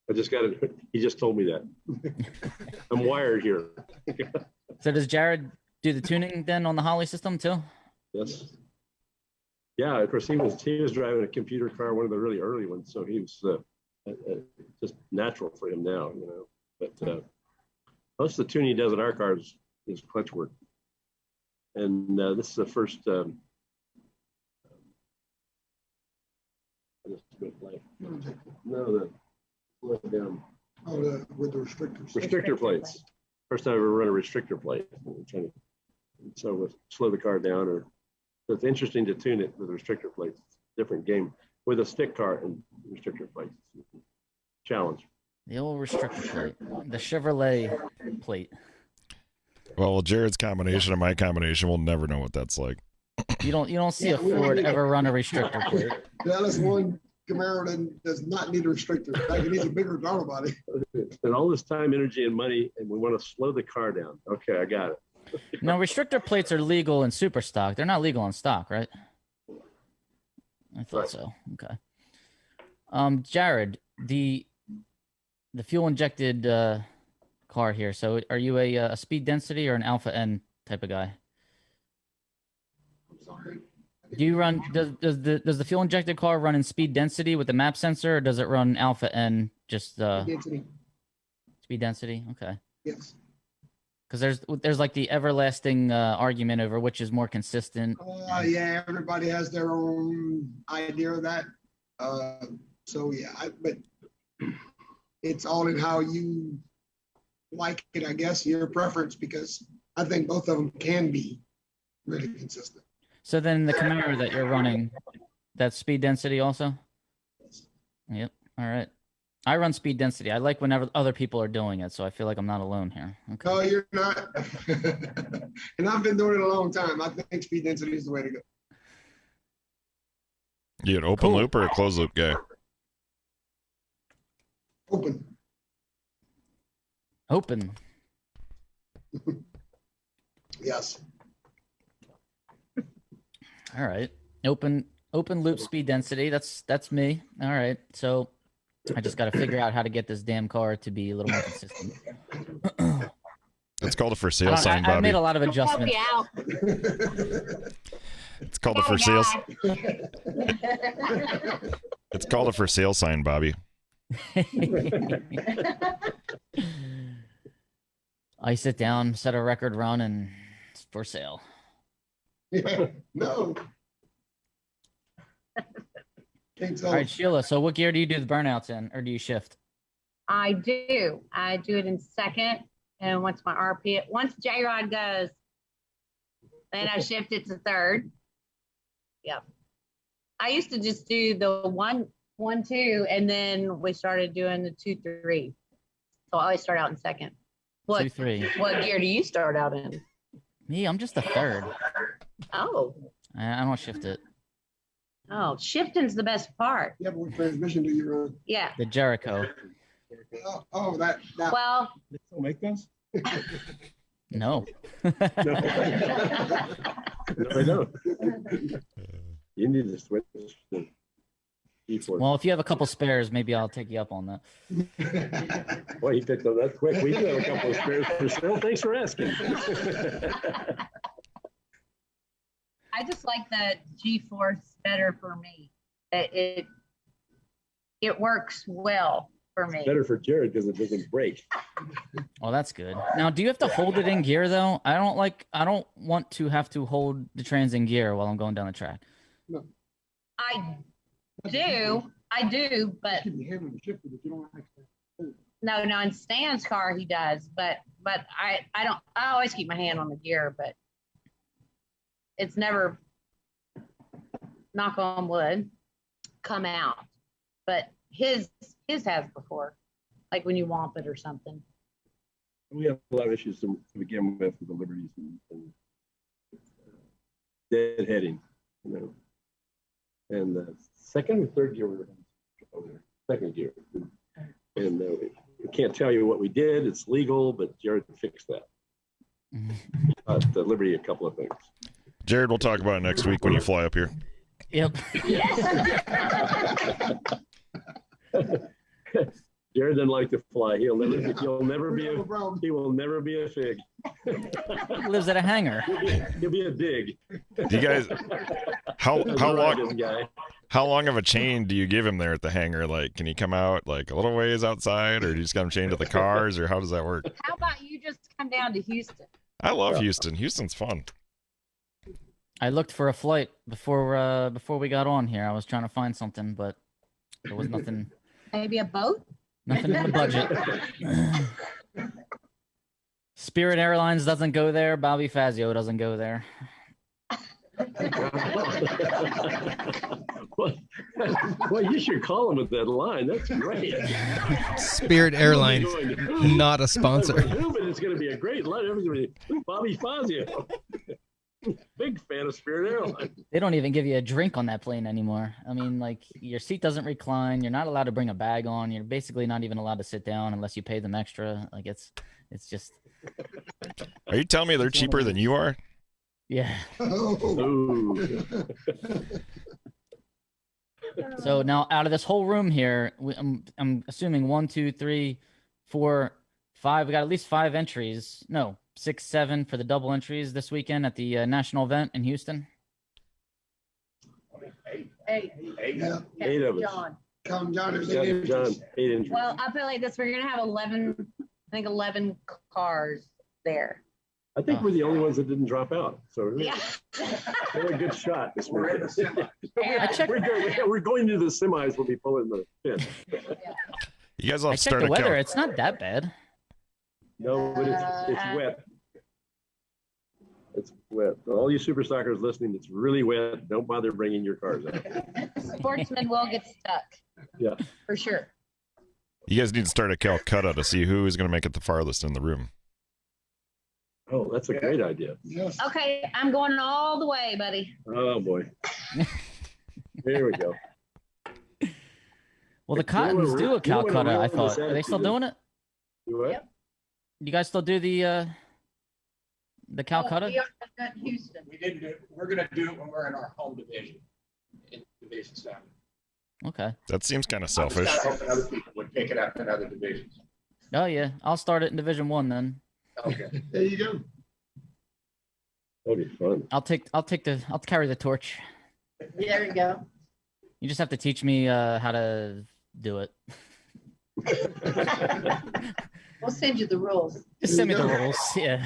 I just got it. He just told me that. I'm wired here. So does Jared do the tuning then on the Holly system too? Yes. Yeah, of course, he was driving a computer car, one of the really early ones, so he was just natural for him now, But most of the tuning he does in our cars is clutch work, and this is the first. With the restrictors. Restrictor plates. First time I ever run a restrictor plate. So we'll slow the car down, so it's interesting to tune it with restrictor plates. It's a different game with a stick car and restrictor plates. Challenge. The old restrictor plate, the Chevrolet plate. Well, Jared's combination and my combination, we'll never know what that's like. You don't see a Ford ever run a restrictor plate. Dallas one Camaro does not need a restrictor. In fact, it needs a bigger throttle body. Spend all this time, energy, and money, and we want to slow the car down. Okay, I got it. Now, restrictor plates are legal in super stock. They're not legal in stock, right? I thought so. Okay. Jared, the fuel injected car here. So, are you a speed density or an alpha N type of guy? I'm sorry. Do you run? Does the fuel injected car run in speed density with the map sensor, or does it run alpha N just speed density? Okay. Yes. Because there's like the everlasting argument over which is more consistent. Yeah, everybody has their own idea of that. So yeah, but it's all in how you like it, I guess, your preference, because I think both of them can be really consistent. So then the Camaro that you're running, that's speed density also? Yep. All right. I run speed density. I like whenever other people are doing it, so I feel like I'm not alone here. Okay. No, you're not. And I've been doing it a long time. I think speed density is the way to go. You an open loop or a closed loop guy? Open. Yes. All right. Open loop speed density. That's me. All right. So I just got to figure out how to get this damn car to be a little more consistent. It's called a for sale sign, Bobby. I've made a lot of adjustments. It's called a for sale. It's called a for sale sign, Bobby. I sit down, set a record run, and it's for sale. No. All right, Sheila. So what gear do you do the burnouts in, or do you shift? I do it in second, and once J-Rod goes, then I shift it to third. Yep. I used to just do the 1, 2, and then we started doing the 2, 3. So I always start out in second. 2, 3. What gear do you start out in? Me, I'm just a third. Oh. I don't shift it. Oh, shifting's the best part. Yeah, but what transmission do you run? Yeah. The Jericho. Oh, that. Well. They still make those? No. No, I don't. You need to switch. D4. Well, if you have a couple spares, maybe I'll take you up on that. Boy, he picked up that quick. We do have a couple of spares for sale. Thanks for asking. I just like the G-force better for me. It works well for me. Better for Jared because it doesn't break. Oh, that's good. Now, do you have to hold it in gear though? I don't want to have to hold the trans in gear while I'm going down the track. I do, but no, in Stan's car he does, but I don't. I always keep my hand on the gear, but it's never, knock on wood, come out. But his has before, like when you womp it or something. We have a lot of issues to begin with the Liberties and deadheading, you know. And the second or third gear we were over there, second gear. And we can't tell you what we did. It's legal, but Jared fixed that. The Liberty, a couple of things. Jared, we'll talk about it next week when you fly up here. Yep. Jared doesn't like to fly. He will never be a fig. He lives at a hangar. He'll be a dig. Do you guys? How long of a chain do you give him there at the hangar? Like, can he come out like a little ways outside, or do you just got him chained to the cars, or how does that work? How about you just come down to Houston? I love Houston. Houston's fun. I looked for a flight before we got on here. I was trying to find something, but there was nothing. Maybe a boat? Nothing in the budget. Spirit Airlines doesn't go there. Bobby Fazio doesn't go there. Well, you should call him with that line. That's great. Spirit Airlines, not a sponsor. But it's going to be a great line. Everybody, Bobby Fazio. Big fan of Spirit Airlines. They don't even give you a drink on that plane anymore. I mean, like, your seat doesn't recline. You're not allowed to bring a bag on. You're basically not even allowed to sit down unless you pay them extra. Like, it's just. Are you telling me they're cheaper than you are? Yeah. Ooh. So now, out of this whole room here, I'm assuming 1, 2, 3, 4, 5. We got at least 5 entries. No, 6, 7 for the double entries this weekend at the national event in Houston. 8. Yeah. 8 of us. John. Come, John, John, 8 inches. Well, I feel like this. We're gonna have 11. I think 11 cars there. I think we're the only ones that didn't drop out. So Yeah. we're a good shot this weekend. I checked. We're going to the semis. We'll be pulling the pin. You guys all I have to checked start the a weather. count. It's not that bad. No, but it's wet. It's wet. All you super stockers listening, it's really wet. Don't bother bringing your cars out. Sportsmen will get stuck. Yeah. For sure. You guys need to start a Calcutta to see who is going to make it the farthest in the room. Oh, that's a great idea. Yes. Okay, I'm going all the way, buddy. Oh, boy. Here we go. Well, the Cottons do a Calcutta, I thought. Are they still doing it? You what? Yep. You guys still do the Calcutta? We are in Houston. We didn't do it. We're going to do it when we're in our home division, in Division 7. Okay. That seems kind of I'm just selfish. kinda hoping other people would pick it up in other divisions. Oh yeah, I'll start it in Division 1 then. Okay. There you go. That'd be fun. I'll carry the torch. There you go. You just have to teach me how to do it. We'll send you the rules. Just send me the rules. Yeah.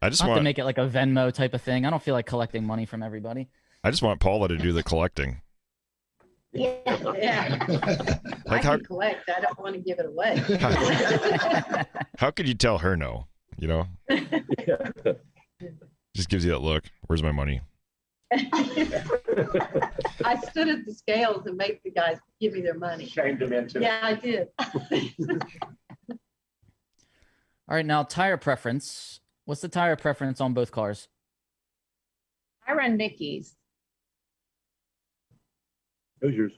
I just I'll have to want make it like a Venmo type of thing. I don't feel like collecting money from everybody. Paula to do the collecting. Yeah. Like I how can collect. I don't want to give it away. how could you tell her no? You know, Yeah. just gives you that look. Where's my money? I stood at the scales and made the guys give me their money. Shamed them into it. Yeah, I did. All right, now tire preference. What's the tire preference on both cars? I run Mickey's. Who's yours?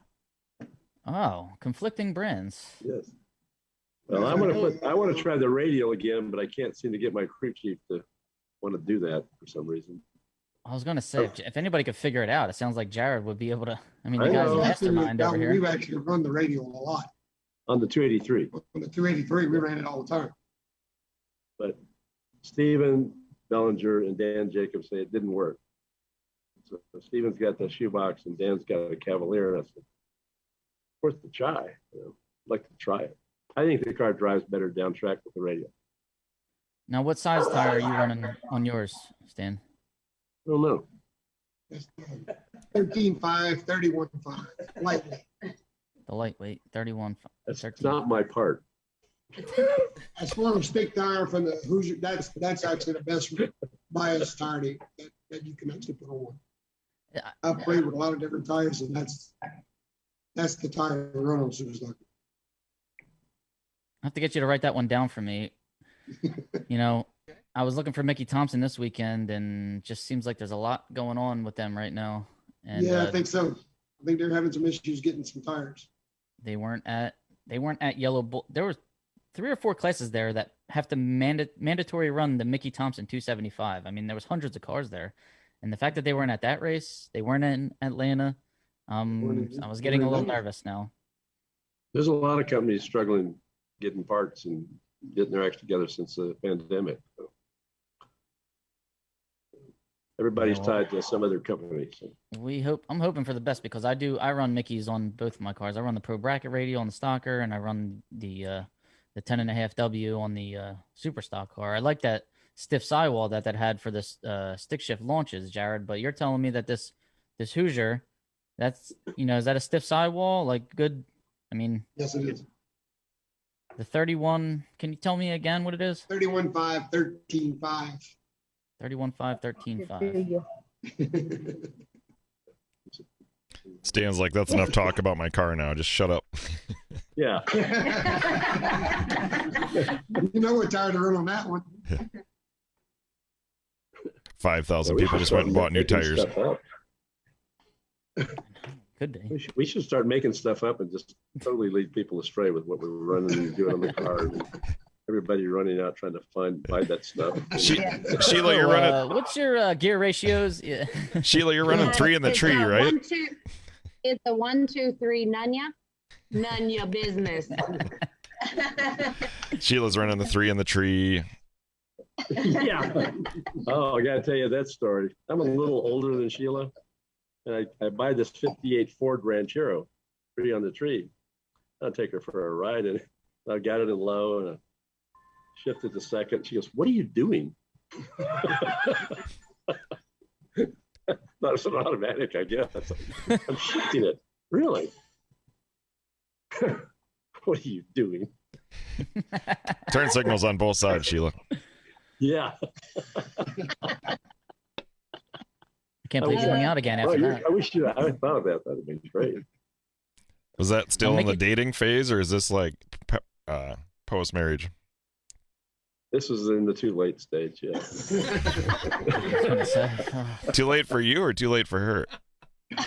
Oh, conflicting brands. Yes. Well, I want to try the radial again, but I can't seem to get my crew chief to want to do that for some reason. I was gonna say, if anybody could figure it out, it sounds like Jared would be able to. I mean, the I guy's a know. mastermind over here. We've actually run the radio a lot. On the 283. On the 283, we ran it all the time. But Stephen Bellinger and Dan Jacobs say it didn't work. So Stephen's got the shoebox and Dan's got a Cavalier. And I said, worth the try. I'd like to try it. I think the car drives better down track with the radio. Now, what size tire are you running on yours, Stan? I don't know. 13.5, 31.5, lightweight. The lightweight, 31. That's 13. not my part. As far as stick tire from the Hoosier, that's actually the best bias tire that you can actually put on. I've played with a lot of different tires, and that's the tire to run on Superstock. I have to get you to write that one down for me. You know, I was looking for Mickey Thompson this weekend, and just seems like there's a lot going on with them right now. And yeah, I think so. I think they're having some issues getting some tires. They weren't at Yellow Bull. There were 3 or 4 classes there that have to mandatory run the Mickey Thompson 275. I mean, there was hundreds of cars there, and the fact that they weren't at that race, they weren't in Atlanta. I was getting a little nervous now. There's a lot of companies struggling getting parts and getting their acts together since the pandemic. So everybody's tied to some other company. So. I'm hoping for the best, because I run Mickey's on both of my cars. I run the Pro Bracket radio on the Stalker, and I run the 10.5 W on the Super Stock car. I like that stiff sidewall that had for this stick shift launches, Jared. But you're telling me that this Hoosier, that's, is that a stiff sidewall? Like, good? I mean, yes, it is. The 31. Can you tell me again what it is? 31.5, 13.5. 31.5, 13.5. Stan's like, that's enough talk about my car now. Just shut up. Yeah. You know we're tired of running on that one. 5,000 people just went and bought new tires. Could be. We should start making stuff up and just totally lead people astray with what we're running and doing on the car. And everybody running out trying to buy that stuff. Sheila, you're running. What's your gear ratios? Yeah. Sheila, you're running 3 in the tree, right? It's a 1, 2, 3, none your business. Sheila's running the 3 in the tree. Yeah. Oh, I got to tell you that story. I'm a little older than Sheila. And I buy this 58 Ford Ranchero, 3 on the tree. I'll take her for a ride, and I got it in low, and I shifted to second. She goes, "What are you doing?" That's an automatic, I guess. I'm shifting it. Really? What are you doing? Turn signals on both sides, Sheila. Yeah. I can't believe you're going out again after that. I wish I had thought of that. That would have been great. Was that still in the dating phase, or is this like post-marriage? This was in the too late stage, yeah. Too late for you or too late for her?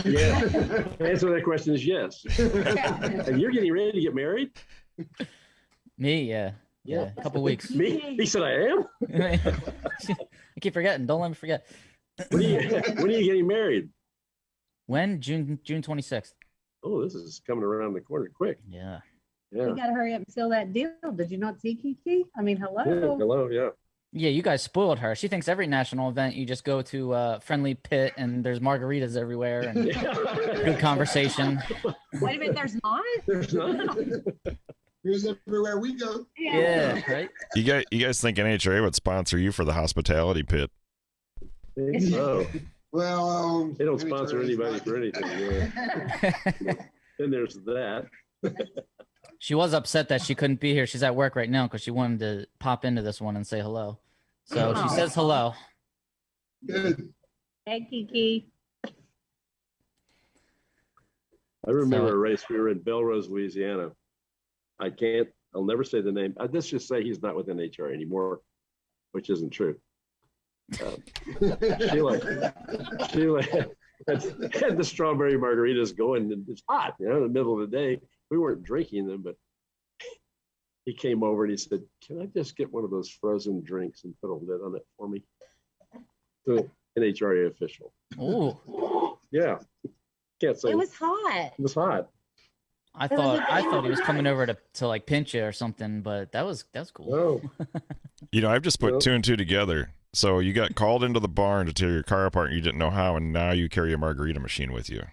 Yeah. The answer to that question is yes. And you're getting ready to get married? Me, yeah. Yeah, a couple weeks. Me? He said I am? I keep forgetting. Don't let me forget. When are you getting married? When? June 26th. Oh, this is coming around the corner quick. Yeah. Yeah. You got to hurry up and seal that deal. Did you not see Kiki? I mean, hello. Yeah, hello, yeah. Yeah, you guys spoiled her. She thinks every national event you just go to a friendly pit and there's margaritas everywhere and good conversation. Wait a minute, there's not? There's not. Here's everywhere we go. Yeah, right? You guys think NHRA would sponsor you for the hospitality pit? I think so. Well, They don't sponsor anybody for anything. Yeah. And there's that. She was upset that she couldn't be here. She's at work right now because she wanted to pop into this one and say hello. So she says hello. Good. Hey, Kiki. I remember a race. We were in Belrose, Louisiana. I'll never say the name. Let's just say he's not with NHRA anymore, which isn't true. Sheila had the strawberry margaritas going, and it's hot, in the middle of the day. We weren't drinking them, but he came over and he said, "Can I just get one of those frozen drinks and put a lid on it for me?" So NHRA official. Oh, Yeah, can't say It was hot. it was hot. I There was thought he was coming over to like pinch you or something, but that's cool. No, You know, I've just put Well- 2 and 2 together. So you got called into the barn to tear your car apart and you didn't know how, and now you carry a margarita machine with you.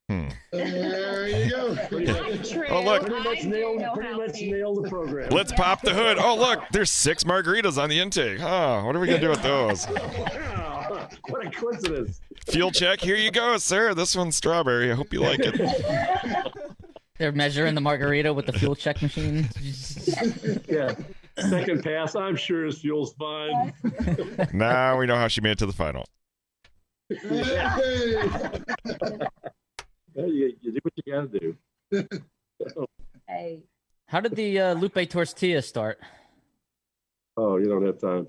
There you go. Not true. Oh, look. pretty much I do nailed, know pretty how much to. nailed the program. Let's pop the hood. Oh, look, there's 6 margaritas on the intake. Huh, what are we going to do with those? Ah, what a coincidence. Fuel check. Here you go, sir. This one's strawberry. I hope you like it. They're measuring the margarita with the fuel check machine. Yeah. Second pass, I'm sure his fuel's fine. Now we know how she made it to the final. Yeah, you do what you got to do. Hey, How did the Lupe Tortilla start? Oh, you don't have time.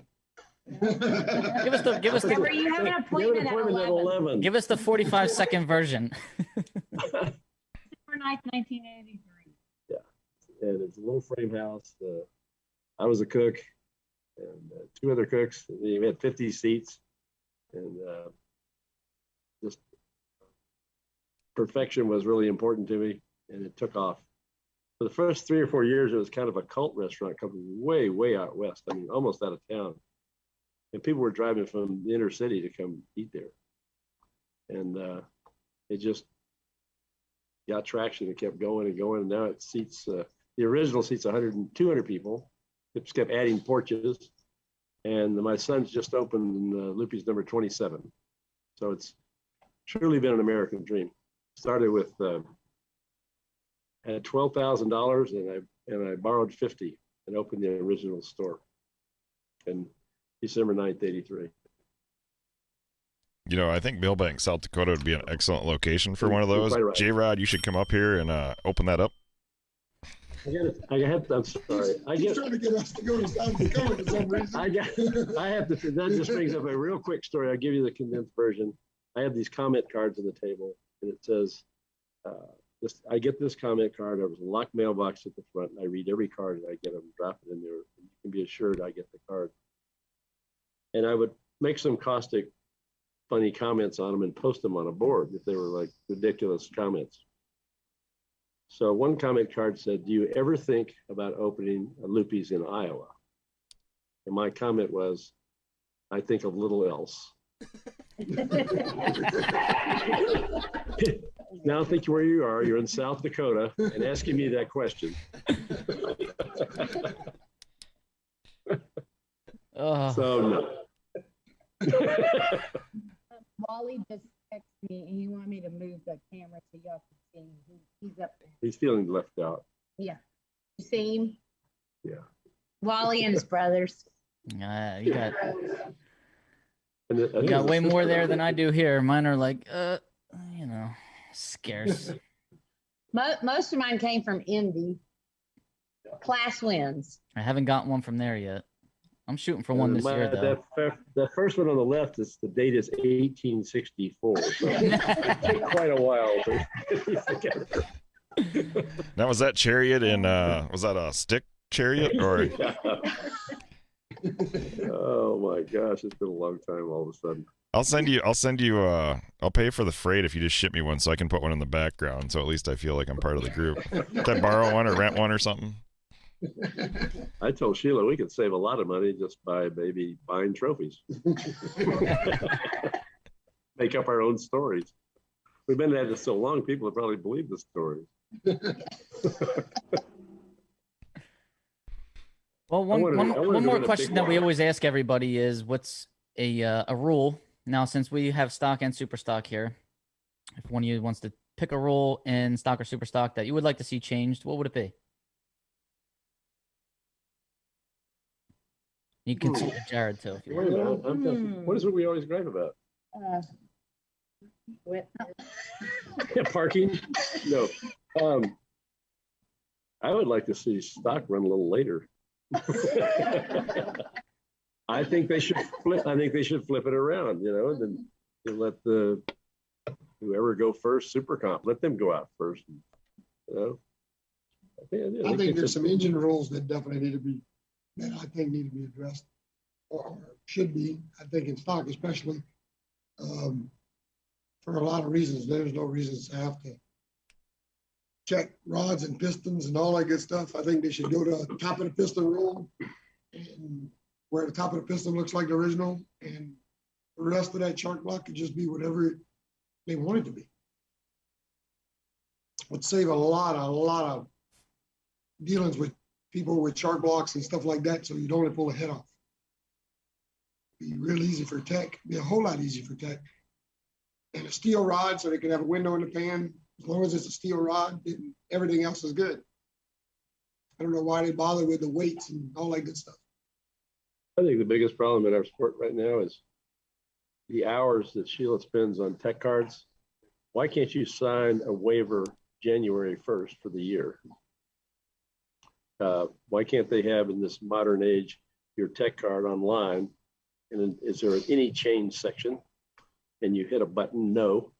Give us the remember you have an You have appointment an at appointment at 11. 11. give us the 45-second version. December 9th, 1983. And it's a little frame house. I was a cook, and 2 other cooks. We had 50 seats, and just perfection was really important to me, and it took off. For the first 3 or 4 years, it was kind of a cult restaurant coming way, way out west. I mean, almost out of town. And people were driving from the inner city to come eat there. And it just got traction. It kept going and going. And now it seats, the original seats 100 and 200 people. It just kept adding porches. And my son's just opened in Lupe's number 27. So it's truly been an American dream. Started with, had $12,000 and I borrowed 50 and opened the original store. And December 9th, 83. You know, I think Millbank, South Dakota would be an excellent location for one of those. Quite right. J-Rod, you should come up here and open that up. I'm sorry. He's trying to get us to go to South Dakota for some reason. I have to, that just brings up a real quick story. I'll give you the condensed version. I have these comment cards on the table, and it says, I get this comment card. There was a locked mailbox at the front, and I read every card, and I get them, drop it in there. And you can be assured I get the card. And I would make some caustic, funny comments on them and post them on a board if they were like ridiculous comments. So one comment card said, "Do you ever think about opening a Lupe's in Iowa?" And my comment was, "I think of little else." Now think where you are. You're in South Dakota and asking me that question. So no. Wally just texted me and he wanted me to move the camera so y'all can see him. He's up there. He's feeling left out. Yeah. You see him? Yeah. Wally and his brothers. You And got way more there than I do here. Mine are like, scarce. Most of mine came from Indy. Class wins. I haven't gotten one from there yet. I'm shooting for one this year, though. The first one on the left is the date is 1864. So it took quite a while to get these together. Now, was that chariot in, was that a stick chariot or? Oh my gosh, it's been a long time all of a sudden. I'll send you, I'll pay for the freight if you just ship me one so I can put one in the background. So at least I feel like I'm part of the group. Did I borrow one or rent one or something? I told Sheila we could save a lot of money just by maybe buying trophies. Make up our own stories. We've been at this so long, people have probably believed the stories. Well, one more question that we always ask everybody is, what's a rule? Now, since we have stock and super stock here, if one of you wants to pick a rule in stock or super stock that you would like to see changed, what would it be? You can see Jared too if you Wait a want. minute, what is it we always gripe about? Parking? No. I would like to see stock run a little later. I think they should flip it around, and then you let whoever go first, super comp, let them go out first. I think there's some engine rules that definitely need to be addressed or should be. I think in stock especially. For a lot of reasons. There's no reasons to have to check rods and pistons and all that good stuff. I think they should go to the top of the piston rule, and where the top of the piston looks like the original, and the rest of that chart block could just be whatever they want it to be. Would save a lot of dealings with people with chart blocks and stuff like that, so you don't want to pull a head off. Be real easy for tech. Be a whole lot easier for tech. And a steel rod, so they can have a window in the pan. As long as it's a steel rod, everything else is good. I don't know why they bother with the weights and all that good stuff. I think the biggest problem in our sport right now is the hours that Sheila spends on tech cards. Why can't you sign a waiver January 1st for the year? Why can't they have, in this modern age, your tech card online? And then is there any change section? And you hit a button, no,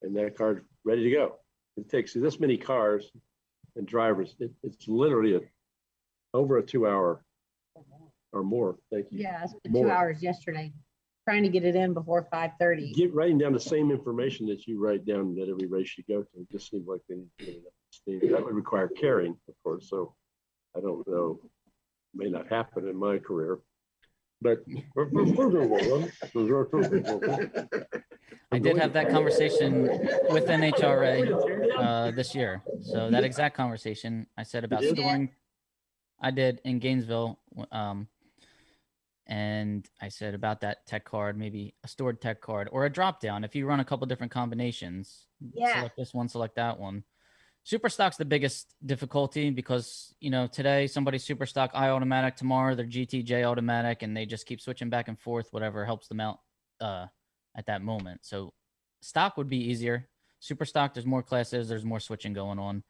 and that card's ready to go. It takes this many cars and drivers. It's literally over a 2 hour or more. Thank you. Yeah, I spent 2 hours yesterday trying to get it in before 5:30. Writing down the same information that you write down at every race you go to. It just seems like they need to get it up to speed. That would require carrying, of course. So I don't know. May not happen in my career. But I did have that conversation with NHRA this year. So that exact conversation I said about storing, I did in Gainesville. And I said about that tech card, maybe a stored tech card or a drop down. If you run a couple different combinations, select this one, select that one. Super stock's the biggest difficulty because, you know, today somebody's super stock I automatic, tomorrow they're GTJ automatic, and they just keep switching back and forth, whatever helps them out at that moment. So stock would be easier. Super stock, there's more classes, there's more switching going on.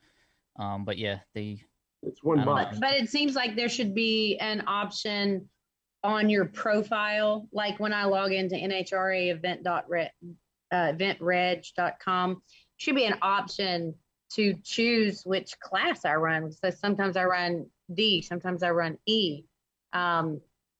But yeah, it's one box. But it seems like there should be an option on your profile, like when I log into NHRA eventreg.com, should be an option to choose which class I run. So sometimes I run D, sometimes I run E.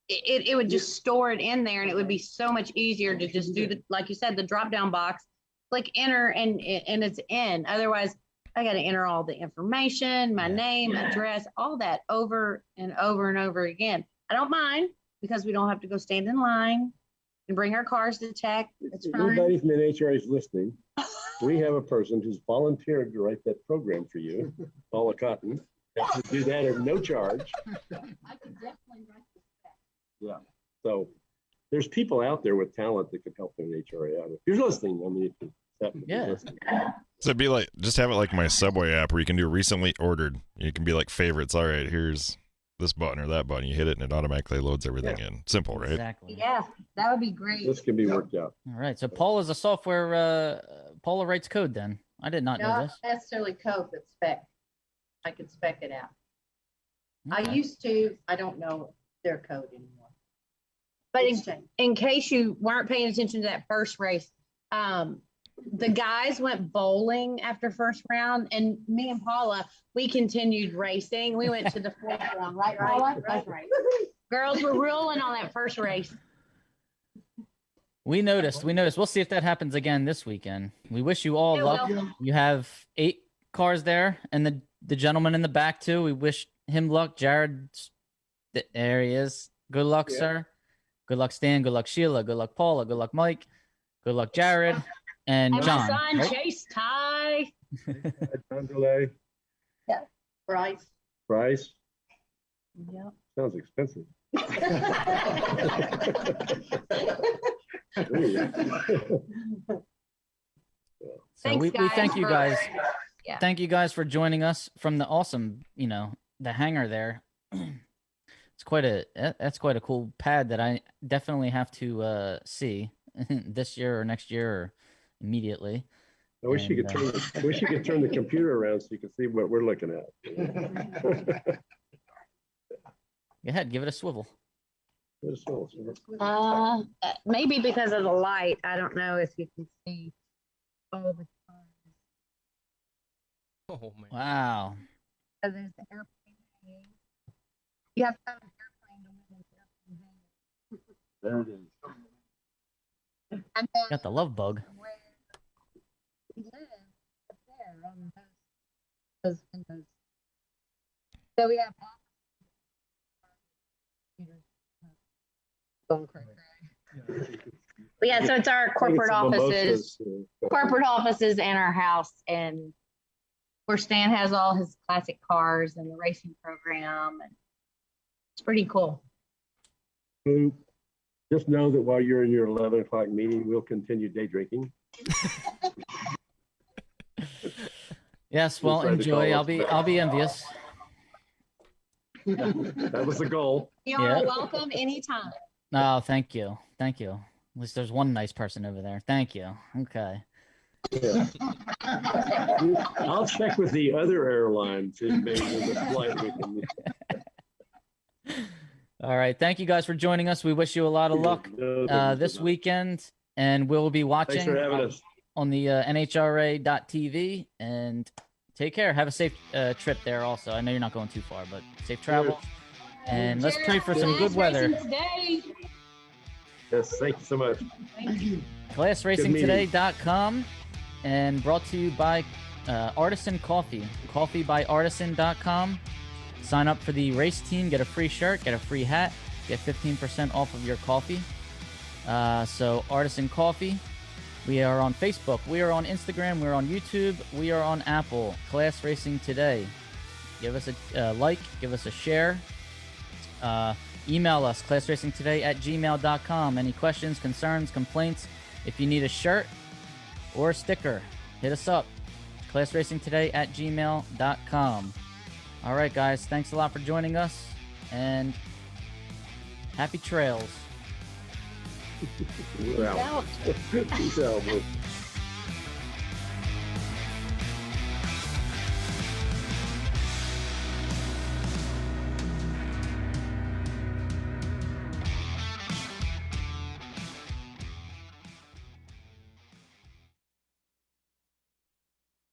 It would just store it in there, and it would be so much easier to just do like you said, the drop down box, click enter, and it's in. Otherwise, I got to enter all the information, my name, address, all that over and over and over again. I don't mind because we don't have to go stand in line and bring our cars to check. It's fine. Anybody from the NHRA is listening. We have a person who's volunteered to write that program for you, Paula Cotton. To do that at no charge. I could definitely write this back. Yeah. So there's people out there with talent that could help the NHRA out. If you're listening, I mean, listening. So it'd be like, just have it like my Subway app where you can do recently ordered. You can be like favorites. All right, here's this button or that button. You hit it and it automatically loads everything in. Simple, right? exactly. Yeah, that would be great. This can be worked out. All right. So Paul is a software, Paula writes code then. I did not know Not this. necessarily code, but spec. I could spec it out. I Okay. used to, I don't know their code anymore. But in case you weren't paying attention to that first race, the guys went bowling after first round, and me and Paula, we continued racing. We went to the fourth round, right, Paula? Right. Girls were ruling on that first race. We noticed. We'll see if that happens again this weekend. We wish you all It luck. will. You have 8 cars there, and the gentleman in the back too. We wish him luck. Jared, there he is. Good luck, sir. Good luck, Stan. Good luck, Sheila. Good luck, Paula. Good luck, Mike. Good luck, Jared. And And John. my son, right? Chase Ty. John DeLay, Bryce. Price. Yep. Sounds expensive. So Thanks, we thank you guys. Yeah. Thank you guys for joining us from the awesome, the hangar there. That's quite a cool pad that I definitely have to see this year or next year or immediately. I wish you could turn the computer around so you can see what we're looking at. Go ahead, give it a swivel. Maybe because of the light. I don't know if you can see all the cars. Oh man. Wow. So there's the airplane hanging. You have to have an airplane to live in the airplane hanging. There it is. And then Got the love bug. where we live up there on those windows. So we have going cray cray. But yeah, so it's our corporate offices, and our house, and where Stan has all his classic cars and the racing program, and it's pretty cool. Just know that while you're in your 11 o'clock meeting, we'll continue day drinking. Yes, well, Decide to enjoy. call I'll us be envious. That was the goal. You're Yeah. welcome anytime. Oh, thank you. Thank you. At least there's one nice person over there. Thank you. Okay. Yeah. I'll check with the other airlines if maybe there's a flight we can. All right. Thank you guys for joining us. We wish you a lot of luck this weekend, and we'll be Thanks watching for having us. on the NHRA.tv. And take care. Have a safe trip there also. I know you're not going too far, but safe travel. And let's pray for some good weather. Today. Yes, thank you so much. Thank you. ClassRacingToday.com, and brought to you by Artisan Coffee, coffeebyartisan.com. Sign up for the race team, get a free shirt, get a free hat, get 15% off of your coffee. So Artisan Coffee. We are on Facebook, we are on Instagram, we're on YouTube, we are on Apple. Class Racing Today. Give us a like, give us a share. Email us, classracingtoday@gmail.com. Any questions, concerns, complaints? If you need a shirt or a sticker, hit us up, classracingtoday@gmail.com. All right, guys, thanks a lot for joining us, and happy trails. Peace out. Peace out.